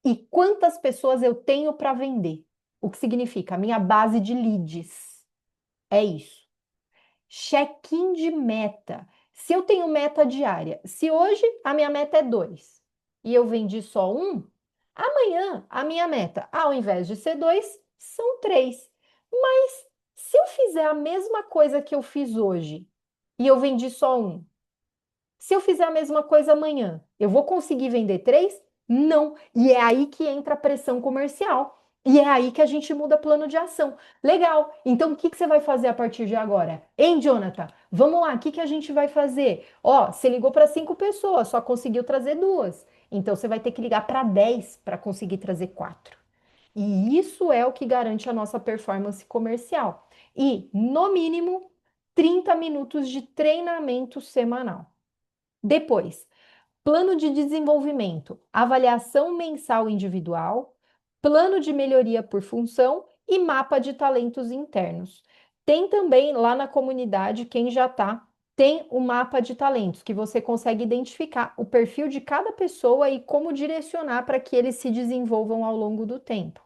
E quantas pessoas eu tenho para vender? O que significa? A minha base de leads. É isso. Check-in de meta. Se eu tenho meta diária, se hoje a minha meta é 2 e eu vendi só um, amanhã a minha meta, ao invés de ser 2, são 3. Mas se eu fizer a mesma coisa que eu fiz hoje e eu vendi só um, se eu fizer a mesma coisa amanhã, eu vou conseguir vender 3? Não. E é aí que entra a pressão comercial. E é aí que a gente muda plano de ação. Legal. Então, o que que você vai fazer a partir de agora? Hein, Jonathan? Vamos lá, o que que a gente vai fazer? Ó, você ligou para 5 pessoas, só conseguiu trazer 2. Então, você vai ter que ligar para 10 para conseguir trazer 4. E isso é o que garante a nossa performance comercial. E, no mínimo, 30 minutos de treinamento semanal. Depois, plano de desenvolvimento, avaliação mensal individual, plano de melhoria por função e mapa de talentos internos. Tem também lá na comunidade, quem já está, tem o mapa de talentos, que você consegue identificar o perfil de cada pessoa e como direcionar para que eles se desenvolvam ao longo do tempo.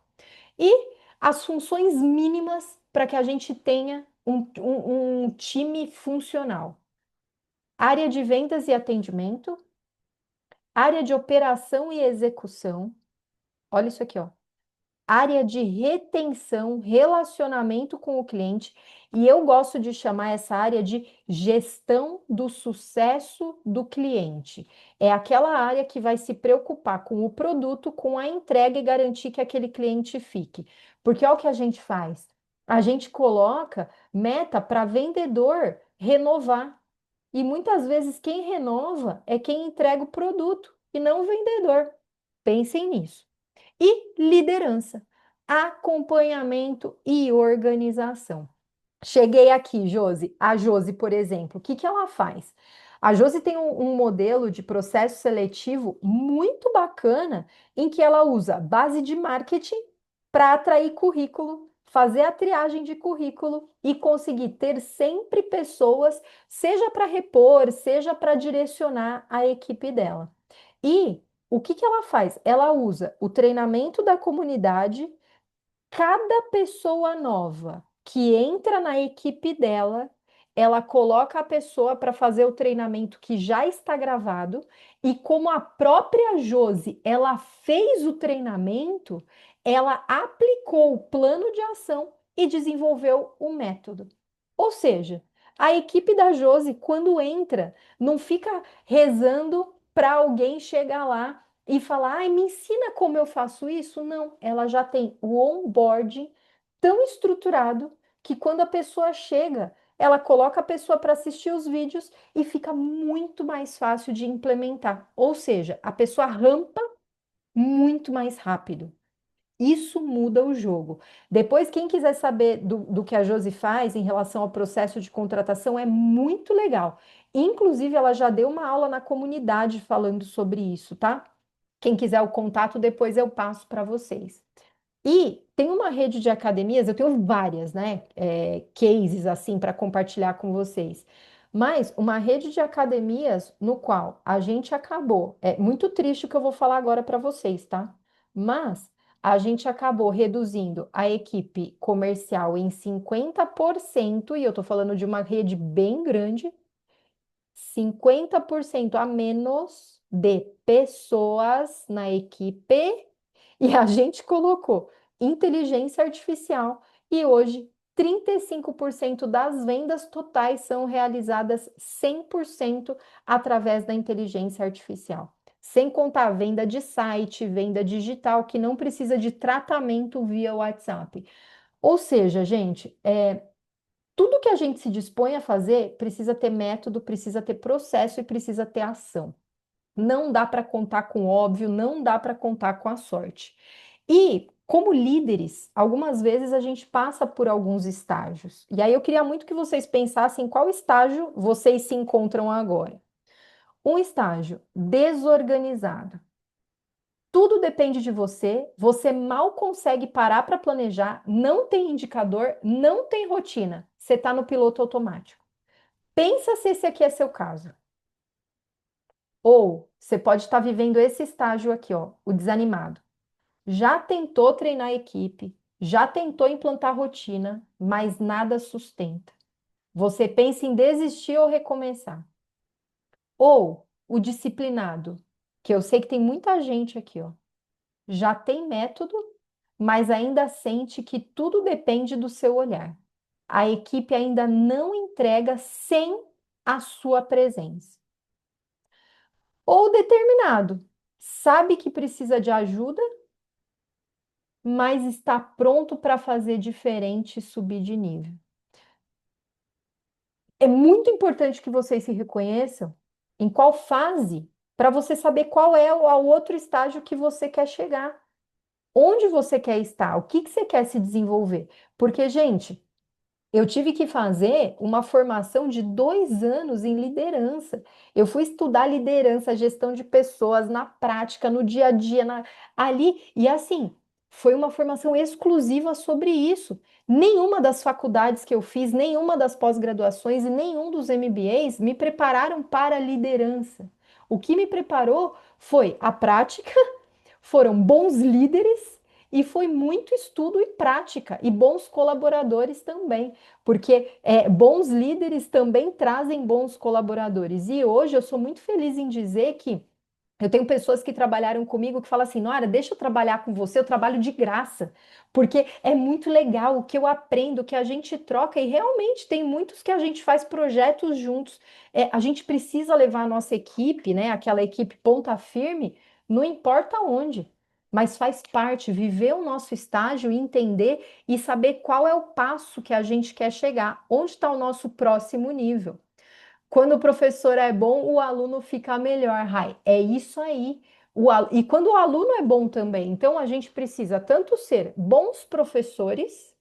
E as funções mínimas para que a gente tenha um time funcional. Área de vendas e atendimento, área de operação e execução. Olha isso aqui, ó. Área de retenção, relacionamento com o cliente. E eu gosto de chamar essa área de gestão do sucesso do cliente. É aquela área que vai se preocupar com o produto, com a entrega e garantir que aquele cliente fique. Porque olha o que a gente faz. A gente coloca meta para vendedor renovar. E muitas vezes quem renova é quem entrega o produto e não o vendedor. Pensem nisso. E liderança, acompanhamento e organização. Cheguei aqui, Josi. A Josi, por exemplo, o que que ela faz? A Josi tem um modelo de processo seletivo muito bacana em que ela usa base de marketing para atrair currículo, fazer a triagem de currículo e conseguir ter sempre pessoas, seja para repor, seja para direcionar a equipe dela. E o que que ela faz? Ela usa o treinamento da comunidade. Cada pessoa nova que entra na equipe dela, ela coloca a pessoa para fazer o treinamento que já está gravado, e como a própria Josi, ela fez o treinamento, ela aplicou o plano de ação e desenvolveu o método. Ou seja, a equipe da Josi, quando entra, não fica rezando para alguém chegar lá e falar, ai, me ensina como eu faço isso. Não, ela já tem o onboarding tão estruturado que quando a pessoa chega, ela coloca a pessoa para assistir os vídeos e fica muito mais fácil de implementar. Ou seja, a pessoa rampa muito mais rápido. Isso muda o jogo. Depois, quem quiser saber do que a Josi faz em relação ao processo de contratação, é muito legal. Inclusive, ela já deu uma aula na comunidade falando sobre isso, tá? Quem quiser o contato, depois eu passo para vocês. E tem uma rede de academias, eu tenho várias, né? Cases assim para compartilhar com vocês. Mas uma rede de academias no qual a gente acabou. É muito triste o que eu vou falar agora para vocês, tá? Mas a gente acabou reduzindo a equipe comercial em 50%, e eu tô falando de uma rede bem grande, 50% a menos de pessoas na equipe, e a gente colocou inteligência artificial e hoje 35% das vendas totais são realizadas 100% através da inteligência artificial. Sem contar a venda de site, venda digital, que não precisa de tratamento via WhatsApp. Ou seja, gente, tudo que a gente se dispõe a fazer precisa ter método, precisa ter processo e precisa ter ação. Não dá para contar com o óbvio, não dá para contar com a sorte. E, como líderes, algumas vezes a gente passa por alguns estágios. E aí eu queria muito que vocês pensassem em qual estágio vocês se encontram agora. Um estágio desorganizado. Tudo depende de você, você mal consegue parar para planejar, não tem indicador, não tem rotina. Você está no piloto automático. Pensa se esse aqui é seu caso. Ou você pode estar vivendo esse estágio aqui, ó, o desanimado. Já tentou treinar a equipe, já tentou implantar rotina, mas nada sustenta. Você pensa em desistir ou recomeçar. Ou o disciplinado, que eu sei que tem muita gente aqui, ó. Já tem método, mas ainda sente que tudo depende do seu olhar. A equipe ainda não entrega sem a sua presença. Ou determinado, sabe que precisa de ajuda, mas está pronto para fazer diferente e subir de nível. É muito importante que vocês se reconheçam em qual fase, para você saber qual é o outro estágio que você quer chegar. Onde você quer estar? O que que você quer se desenvolver? Porque, gente, eu tive que fazer uma formação de 2 anos em liderança. Eu fui estudar liderança, gestão de pessoas na prática, no dia a dia, ali. E assim, foi uma formação exclusiva sobre isso. Nenhuma das faculdades que eu fiz, nenhuma das pós-graduações e nenhum dos MBAs me prepararam para a liderança. O que me preparou foi a prática, foram bons líderes e foi muito estudo e prática, e bons colaboradores também, porque bons líderes também trazem bons colaboradores. E hoje eu sou muito feliz em dizer que eu tenho pessoas que trabalharam comigo que falam assim: Nora, deixa eu trabalhar com você, eu trabalho de graça, porque é muito legal o que eu aprendo, o que a gente troca, e realmente tem muitos que a gente faz projetos juntos. A gente precisa levar a nossa equipe, né, aquela equipe ponta firme, não importa onde, mas faz parte, viver o nosso estágio e entender e saber qual é o passo que a gente quer chegar, onde está o nosso próximo nível. Quando o professor é bom, o aluno fica melhor, Rai. É isso aí. E quando o aluno é bom também, então a gente precisa tanto ser bons professores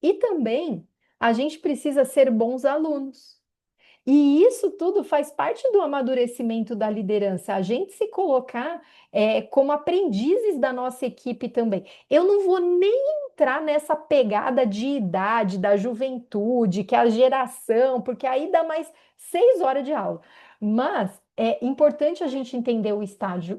e também a gente precisa ser bons alunos. E isso tudo faz parte do amadurecimento da liderança, a gente se colocar como aprendizes da nossa equipe também. Eu não vou nem entrar nessa pegada de idade, da juventude, que é a geração, porque aí dá mais 6 horas de aula. Mas é importante a gente entender o estágio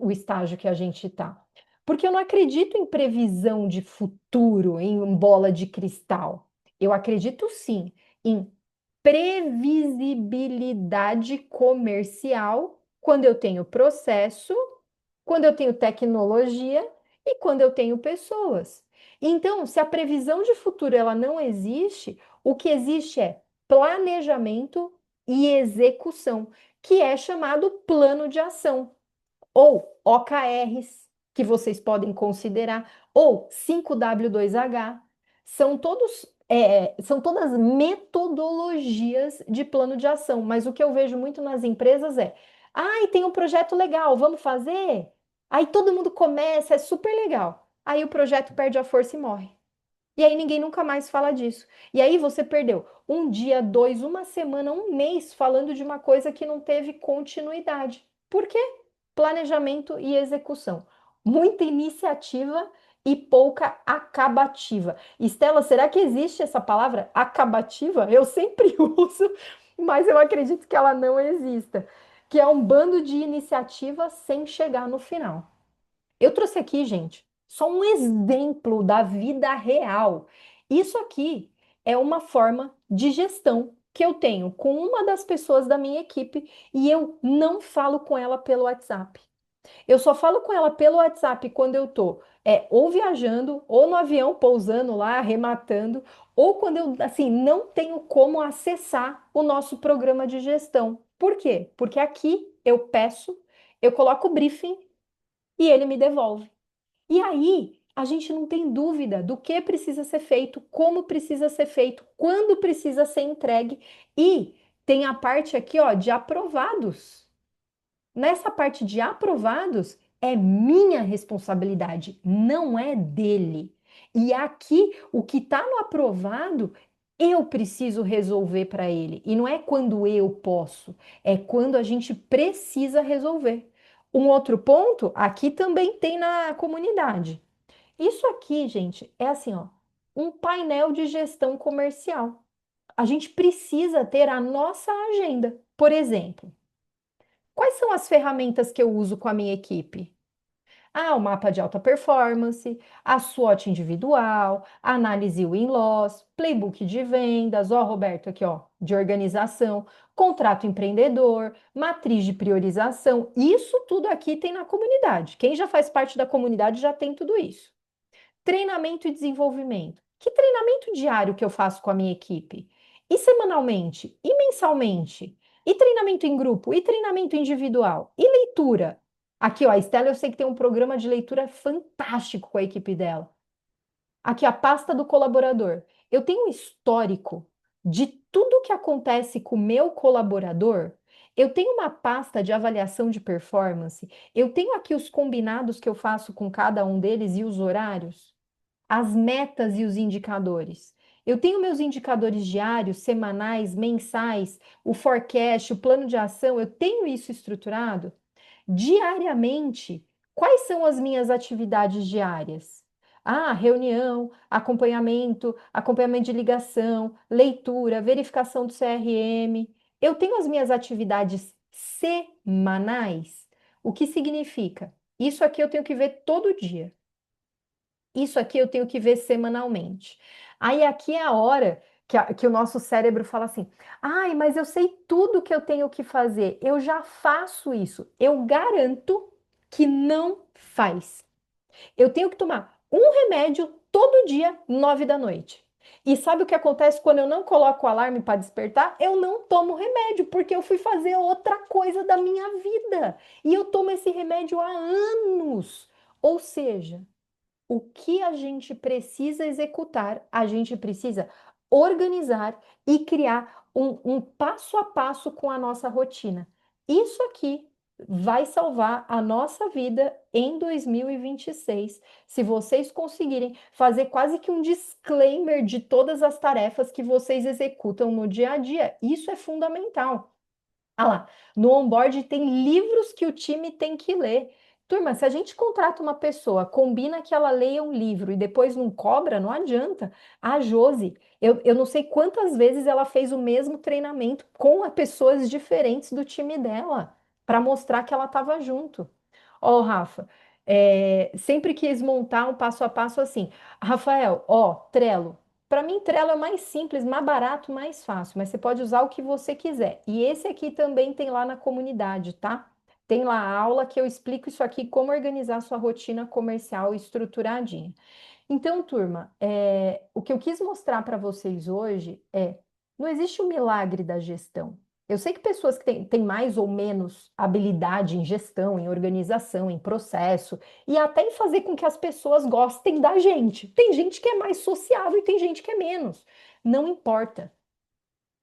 que a gente está. Porque eu não acredito em previsão de futuro, em bola de cristal. Eu acredito sim em previsibilidade comercial quando eu tenho processo, quando eu tenho tecnologia e quando eu tenho pessoas. Então, se a previsão de futuro ela não existe, o que existe é planejamento e execução, que é chamado plano de ação ou OKRs, que vocês podem considerar, ou 5W2H, são todas metodologias de plano de ação, mas o que eu vejo muito nas empresas é, ai, tem um projeto legal, vamos fazer? Aí todo mundo começa, é super legal. Aí o projeto perde a força e morre. E aí ninguém nunca mais fala disso. E aí você perdeu um dia, dois, uma semana, um mês falando de uma coisa que não teve continuidade. Por quê? Planejamento e execução. Muita iniciativa e pouca acabativa. Estela, será que existe essa palavra acabativa? Eu sempre uso, mas eu acredito que ela não exista. Que é um bando de iniciativas sem chegar no final. Eu trouxe aqui, gente, só um exemplo da vida real. Isso aqui é uma forma de gestão que eu tenho com uma das pessoas da minha equipe e eu não falo com ela pelo WhatsApp. Eu só falo com ela pelo WhatsApp quando eu tô é ou viajando, ou no avião pousando lá, arrematando, ou quando eu, assim, não tenho como acessar o nosso programa de gestão. Por quê? Porque aqui eu peço, eu coloco o briefing e ele me devolve. E aí, a gente não tem dúvida do que precisa ser feito, como precisa ser feito, quando precisa ser entregue. E tem a parte aqui, ó, de aprovados. Nessa parte de aprovados, é minha responsabilidade, não é dele. E aqui, o que está no aprovado, eu preciso resolver para ele. E não é quando eu posso, é quando a gente precisa resolver. Um outro ponto, aqui também tem na comunidade. Isso aqui, gente, é assim, ó, um painel de gestão comercial. A gente precisa ter a nossa agenda. Por exemplo, quais são as ferramentas que eu uso com a minha equipe? Ah, o mapa de alta performance, a SWOT individual, a análise win-loss, playbook de vendas, ó, Roberto, aqui, ó, de organização, contrato empreendedor, matriz de priorização. Isso tudo aqui tem na comunidade. Quem já faz parte da comunidade já tem tudo isso. Treinamento e desenvolvimento. Que treinamento diário que eu faço com a minha equipe? E semanalmente? E mensalmente? E treinamento em grupo? E treinamento individual? E leitura? Aqui, ó, a Estela, eu sei que tem um programa de leitura fantástico com a equipe dela. Aqui, a pasta do colaborador. Eu tenho um histórico de tudo que acontece com o meu colaborador. Eu tenho uma pasta de avaliação de performance. Eu tenho aqui os combinados que eu faço com cada um deles e os horários, as metas e os indicadores. Eu tenho meus indicadores diários, semanais, mensais, o forecast, o plano de ação, eu tenho isso estruturado diariamente. Quais são as minhas atividades diárias? Ah, reunião, acompanhamento, acompanhamento de ligação, leitura, verificação do CRM. Eu tenho as minhas atividades semanais. O que significa? Isso aqui eu tenho que ver todo dia. Isso aqui eu tenho que ver semanalmente. Aí aqui é a hora que o nosso cérebro fala assim: ai, mas eu sei tudo que eu tenho que fazer, eu já faço isso. Eu garanto que não faz. Eu tenho que tomar um remédio todo dia, 9 da noite. E sabe o que acontece quando eu não coloco o alarme para despertar? Eu não tomo remédio, porque eu fui fazer outra coisa da minha vida. E eu tomo esse remédio há anos. Ou seja, o que a gente precisa executar, a gente precisa organizar e criar um passo a passo com a nossa rotina. Isso aqui vai salvar a nossa vida em 2026, se vocês conseguirem fazer quase que um disclaimer de todas as tarefas que vocês executam no dia a dia. Isso é fundamental. Ah lá, no onboard tem livros que o time tem que ler. Turma, se a gente contrata uma pessoa, combina que ela leia um livro e depois não cobra, não adianta. A Josi, eu não sei quantas vezes ela fez o mesmo treinamento com pessoas diferentes do time dela, para mostrar que ela estava junto. Ó, Rafa, sempre quis montar um passo a passo assim. Rafael, ó, Trello. Para mim, Trello é mais simples, mais barato, mais fácil, mas você pode usar o que você quiser. E esse aqui também tem lá na comunidade, tá? Tem lá a aula que eu explico isso aqui, como organizar sua rotina comercial estruturadinha. Então, turma, o que eu quis mostrar para vocês hoje é: não existe o milagre da gestão. Eu sei que pessoas que têm mais ou menos habilidade em gestão, em organização, em processo, e até em fazer com que as pessoas gostem da gente. Tem gente que é mais sociável e tem gente que é menos. Não importa.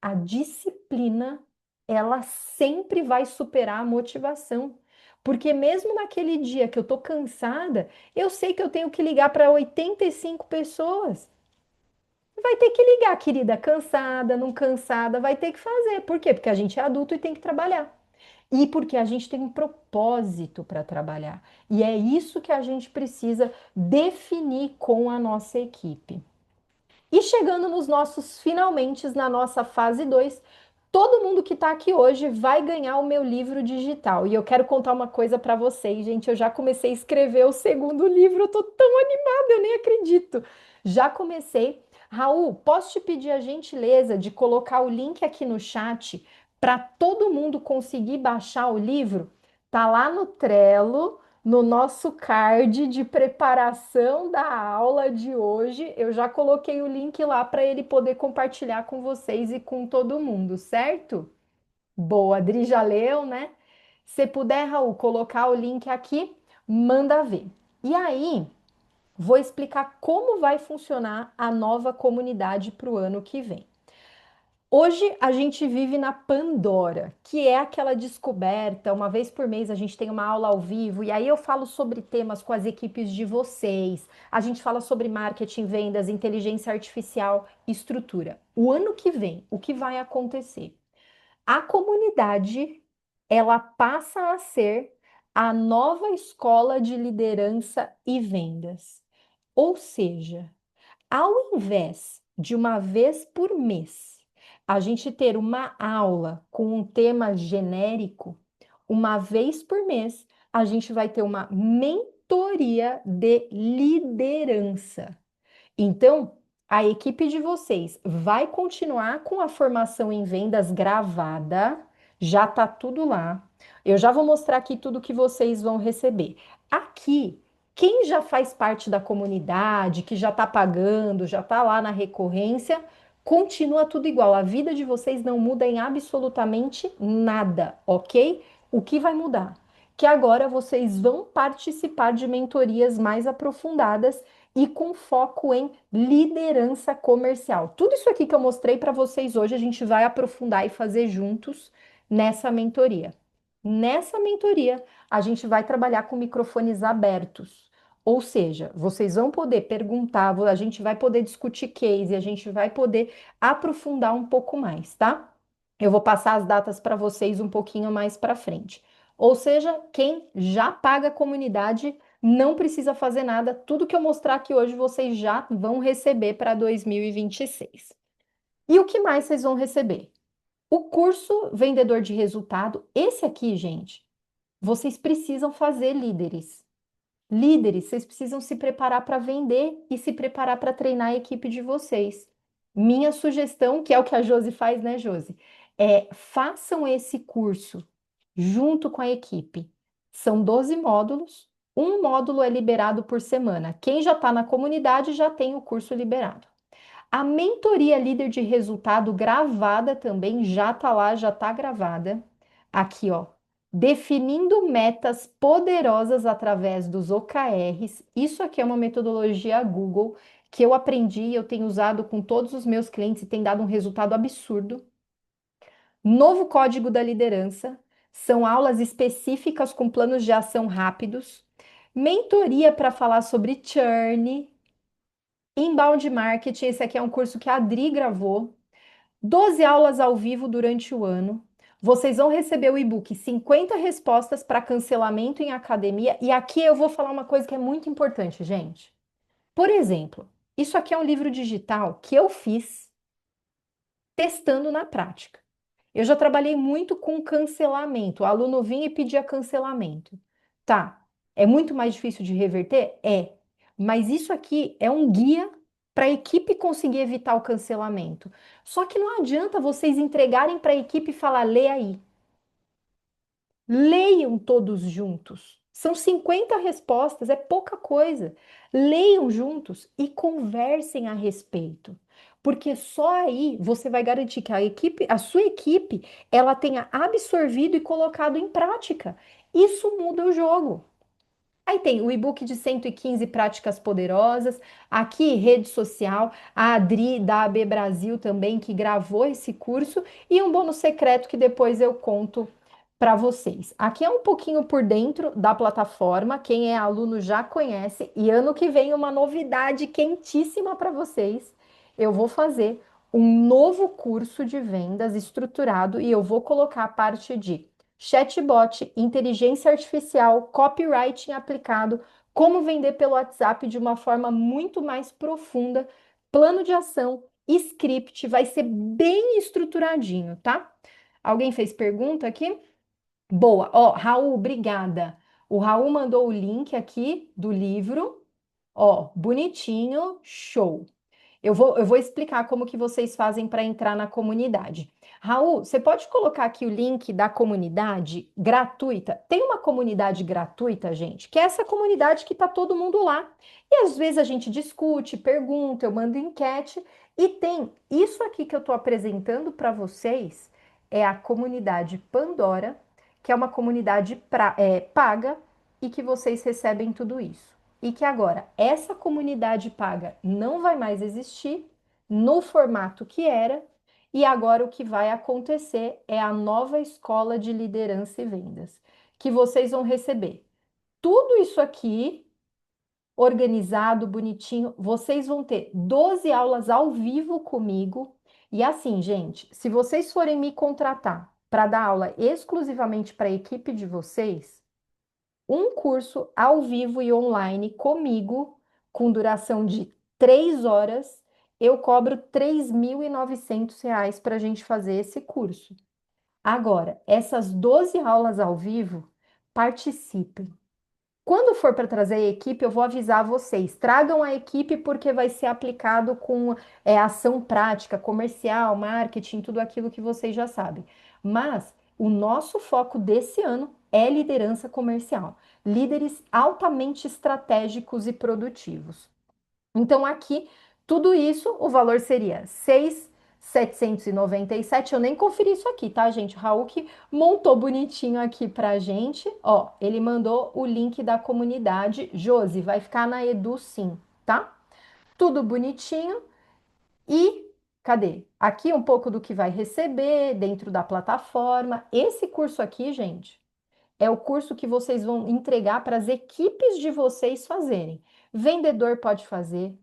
A disciplina, ela sempre vai superar a motivação. Porque mesmo naquele dia que eu tô cansada, eu sei que eu tenho que ligar para 85 pessoas. Vai ter que ligar, querida, cansada, não cansada, vai ter que fazer. Por quê? Porque a gente é adulto e tem que trabalhar. E porque a gente tem um propósito para trabalhar. E é isso que a gente precisa definir com a nossa equipe. E chegando nos nossos finalmente, na nossa fase 2, todo mundo que está aqui hoje vai ganhar o meu livro digital. E eu quero contar uma coisa para vocês, gente. Eu já comecei a escrever o segundo livro, eu tô tão animada, eu nem acredito. Já comecei. Raul, posso te pedir a gentileza de colocar o link aqui no chat para todo mundo conseguir baixar o livro? Tá lá no Trello. no nosso card de preparação da aula de hoje. Eu já coloquei o link lá para ele poder compartilhar com vocês e com todo mundo, certo? Boa, Adri já leu, né? Se puder, Raul, colocar o link aqui, manda ver. E aí, vou explicar como vai funcionar a nova comunidade para o ano que vem. Hoje a gente vive na Pandora, que é aquela descoberta. Uma vez por mês a gente tem uma aula ao vivo, e aí eu falo sobre temas com as equipes de vocês. A gente fala sobre marketing, vendas, inteligência artificial, estrutura. O ano que vem, o que vai acontecer? A comunidade, ela passa a ser a nova escola de liderança e vendas. Ou seja, ao invés de uma vez por mês a gente ter uma aula com um tema genérico, uma vez por mês a gente vai ter uma mentoria de liderança. Então, a equipe de vocês vai continuar com a formação em vendas gravada, já tá tudo lá. Eu já vou mostrar aqui tudo que vocês vão receber. Aqui, quem já faz parte da comunidade, que já tá pagando, já tá lá na recorrência, continua tudo igual. A vida de vocês não muda em absolutamente nada, ok? O que vai mudar? Que agora vocês vão participar de mentorias mais aprofundadas e com foco em liderança comercial. Tudo isso aqui que eu mostrei para vocês hoje, a gente vai aprofundar e fazer juntos nessa mentoria. Nessa mentoria, a gente vai trabalhar com microfones abertos. Ou seja, vocês vão poder perguntar, a gente vai poder discutir case, a gente vai poder aprofundar um pouco mais, tá? Eu vou passar as datas para vocês um pouquinho mais para frente. Ou seja, quem já paga a comunidade não precisa fazer nada. Tudo que eu mostrar aqui hoje vocês já vão receber para 2026. E o que mais vocês vão receber? O curso Vendedor de Resultado. Esse aqui, gente, vocês precisam fazer líderes. Líderes, vocês precisam se preparar para vender e se preparar para treinar a equipe de vocês. Minha sugestão, que é o que a Josi faz, né, Josi? Façam esse curso junto com a equipe. São 12 módulos, um módulo é liberado por semana. Quem já está na comunidade já tem o curso liberado. A mentoria líder de resultado gravada também já está lá, já está gravada. Aqui, ó. Definindo metas poderosas através dos OKRs. Isso aqui é uma metodologia Google que eu aprendi, eu tenho usado com todos os meus clientes e tem dado um resultado absurdo. Novo código da liderança. São aulas específicas com planos de ação rápidos. Mentoria para falar sobre churn. Inbound Marketing, esse aqui é um curso que a Adri gravou. 12 aulas ao vivo durante o ano. Vocês vão receber o e-book 50 respostas para cancelamento em academia. E aqui eu vou falar uma coisa que é muito importante, gente. Por exemplo, isso aqui é um livro digital que eu fiz testando na prática. Eu já trabalhei muito com cancelamento. O aluno vinha e pedia cancelamento. Tá, é muito mais difícil de reverter? É. Mas isso aqui é um guia para a equipe conseguir evitar o cancelamento. Só que não adianta vocês entregarem para a equipe e falar, lê aí. Leiam todos juntos. São 50 respostas, é pouca coisa. Leiam juntos e conversem a respeito. Porque só aí você vai garantir que a equipe, a sua equipe, ela tenha absorvido e colocado em prática. Isso muda o jogo. Aí tem o e-book de 115 práticas poderosas, aqui rede social, a Adri da AB Brasil também que gravou esse curso e um bônus secreto que depois eu conto para vocês. Aqui é um pouquinho por dentro da plataforma, quem é aluno já conhece e ano que vem uma novidade quentíssima para vocês. Eu vou fazer um novo curso de vendas estruturado e eu vou colocar a parte de chatbot, inteligência artificial, copywriting aplicado, como vender pelo WhatsApp de uma forma muito mais profunda, plano de ação, script, vai ser bem estruturadinho, tá? Alguém fez pergunta aqui? Boa. Ó, Raul, obrigada. O Raul mandou o link aqui do livro. Ó, bonitinho, show. Eu vou explicar como que vocês fazem para entrar na comunidade. Raul, você pode colocar aqui o link da comunidade gratuita? Tem uma comunidade gratuita, gente, que é essa comunidade que está todo mundo lá. E às vezes a gente discute, pergunta, eu mando enquete, e tem isso aqui que eu estou apresentando para vocês, é a comunidade Pandora, que é uma comunidade paga e que vocês recebem tudo isso. E que agora essa comunidade paga não vai mais existir no formato que era, e agora o que vai acontecer é a nova escola de liderança e vendas, que vocês vão receber tudo isso aqui organizado, bonitinho. Vocês vão ter 12 aulas ao vivo comigo. E assim, gente, se vocês forem me contratar para dar aula exclusivamente para a equipe de vocês, um curso ao vivo e online comigo, com duração de 3 horas, eu cobro R$ 3.900 para a gente fazer esse curso. Agora, essas 12 aulas ao vivo, participem. Quando for para trazer a equipe, eu vou avisar vocês. Tragam a equipe porque vai ser aplicado com ação prática, comercial, marketing, tudo aquilo que vocês já sabem. Mas o nosso foco desse ano é liderança comercial. Líderes altamente estratégicos e produtivos. Então, aqui, tudo isso, o valor seria 6.797. Eu nem conferi isso aqui, tá, gente? O Raul que montou bonitinho aqui pra gente. Ó, ele mandou o link da comunidade. Josi, vai ficar na Edu sim, tá? Tudo bonitinho. E cadê? Aqui um pouco do que vai receber dentro da plataforma. Esse curso aqui, gente, é o curso que vocês vão entregar para as equipes de vocês fazerem. Vendedor pode fazer,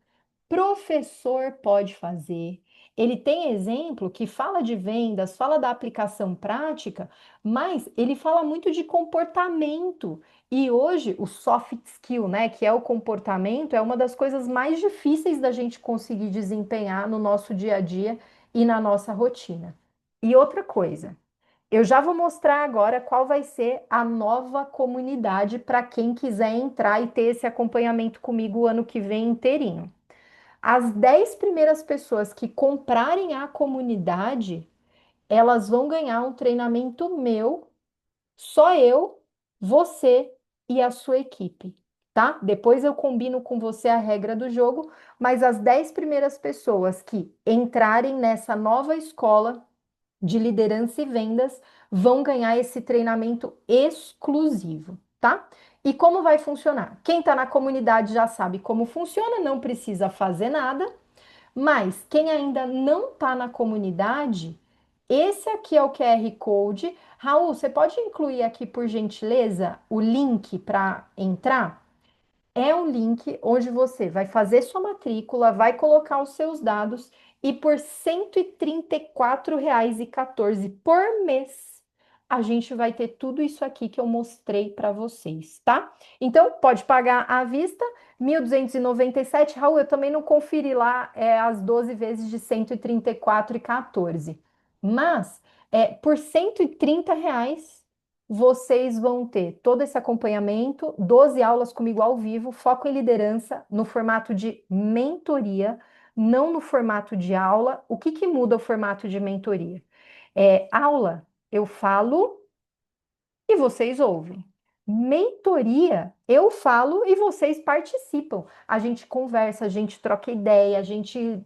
professor pode fazer. Ele tem exemplo que fala de vendas, fala da aplicação prática, mas ele fala muito de comportamento. E hoje o soft skill, né, que é o comportamento, é uma das coisas mais difíceis da gente conseguir desempenhar no nosso dia a dia e na nossa rotina. E outra coisa, eu já vou mostrar agora qual vai ser a nova comunidade para quem quiser entrar e ter esse acompanhamento comigo o ano que vem inteirinho. As 10 primeiras pessoas que comprarem a comunidade, elas vão ganhar um treinamento meu, só eu, você e a sua equipe, tá? Depois eu combino com você a regra do jogo, mas as 10 primeiras pessoas que entrarem nessa nova escola de liderança e vendas vão ganhar esse treinamento exclusivo, tá? E como vai funcionar? Quem está na comunidade já sabe como funciona, não precisa fazer nada. Mas quem ainda não está na comunidade, esse aqui é o QR Code. Raul, você pode incluir aqui, por gentileza, o link para entrar? É um link onde você vai fazer sua matrícula, vai colocar os seus dados e por R$ 134,14 por mês, a gente vai ter tudo isso aqui que eu mostrei para vocês, tá? Então, pode pagar à vista, 1.297. Raul, eu também não conferi lá as 12 vezes de 134,14. Mas, por R$ 130, vocês vão ter todo esse acompanhamento, 12 aulas comigo ao vivo, foco em liderança, no formato de mentoria, não no formato de aula. O que que muda o formato de mentoria? Aula, eu falo e vocês ouvem. Mentoria, eu falo e vocês participam. A gente conversa, a gente troca ideia, a gente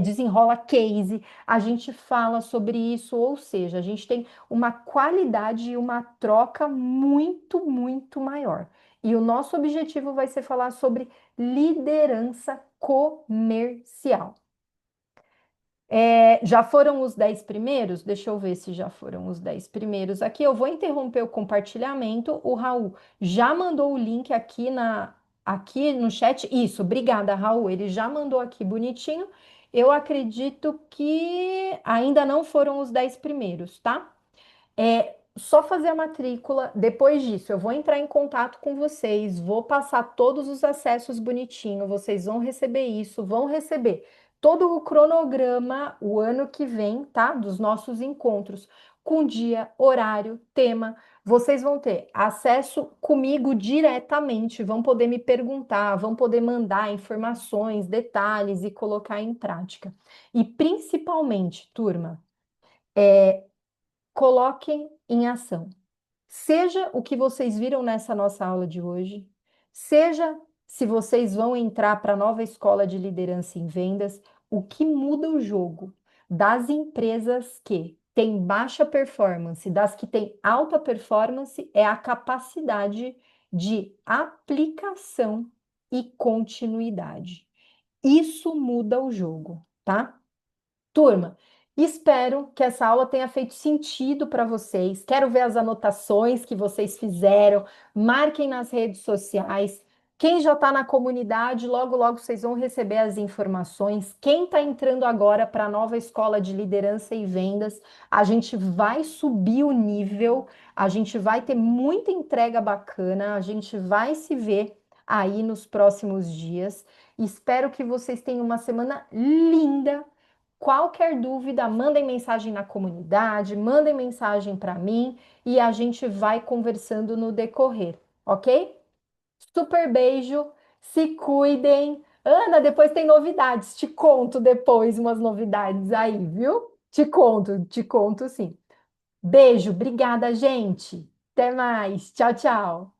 desenrola case, a gente fala sobre isso, ou seja, a gente tem uma qualidade e uma troca muito, muito maior. E o nosso objetivo vai ser falar sobre liderança comercial. Já foram os 10 primeiros? Deixa eu ver se já foram os 10 primeiros. Aqui eu vou interromper o compartilhamento. O Raul já mandou o link aqui no chat. Isso, obrigada, Raul. Ele já mandou aqui bonitinho. Eu acredito que ainda não foram os 10 primeiros, tá? Só fazer a matrícula. Depois disso, eu vou entrar em contato com vocês, vou passar todos os acessos bonitinho. Vocês vão receber isso, vão receber todo o cronograma o ano que vem, tá? Dos nossos encontros, com dia, horário, tema. Vocês vão ter acesso comigo diretamente, vão poder me perguntar, vão poder mandar informações, detalhes e colocar em prática. E principalmente, turma, coloquem em ação. Seja o que vocês viram nessa nossa aula de hoje, seja se vocês vão entrar para a nova escola de liderança em vendas, o que muda o jogo das empresas que têm baixa performance, das que têm alta performance, é a capacidade de aplicação e continuidade. Isso muda o jogo, tá? Turma, espero que essa aula tenha feito sentido para vocês. Quero ver as anotações que vocês fizeram. Marquem nas redes sociais. Quem já está na comunidade, logo, logo vocês vão receber as informações. Quem está entrando agora para a nova escola de liderança e vendas, a gente vai subir o nível, a gente vai ter muita entrega bacana, a gente vai se ver aí nos próximos dias. Espero que vocês tenham uma semana linda. Qualquer dúvida, mandem mensagem na comunidade, mandem mensagem para mim e a gente vai conversando no decorrer, ok? Super beijo, se cuidem. Ana, depois tem novidades, te conto depois umas novidades aí, viu? Te conto sim. Beijo, obrigada, gente. Até mais. Tchau, tchau.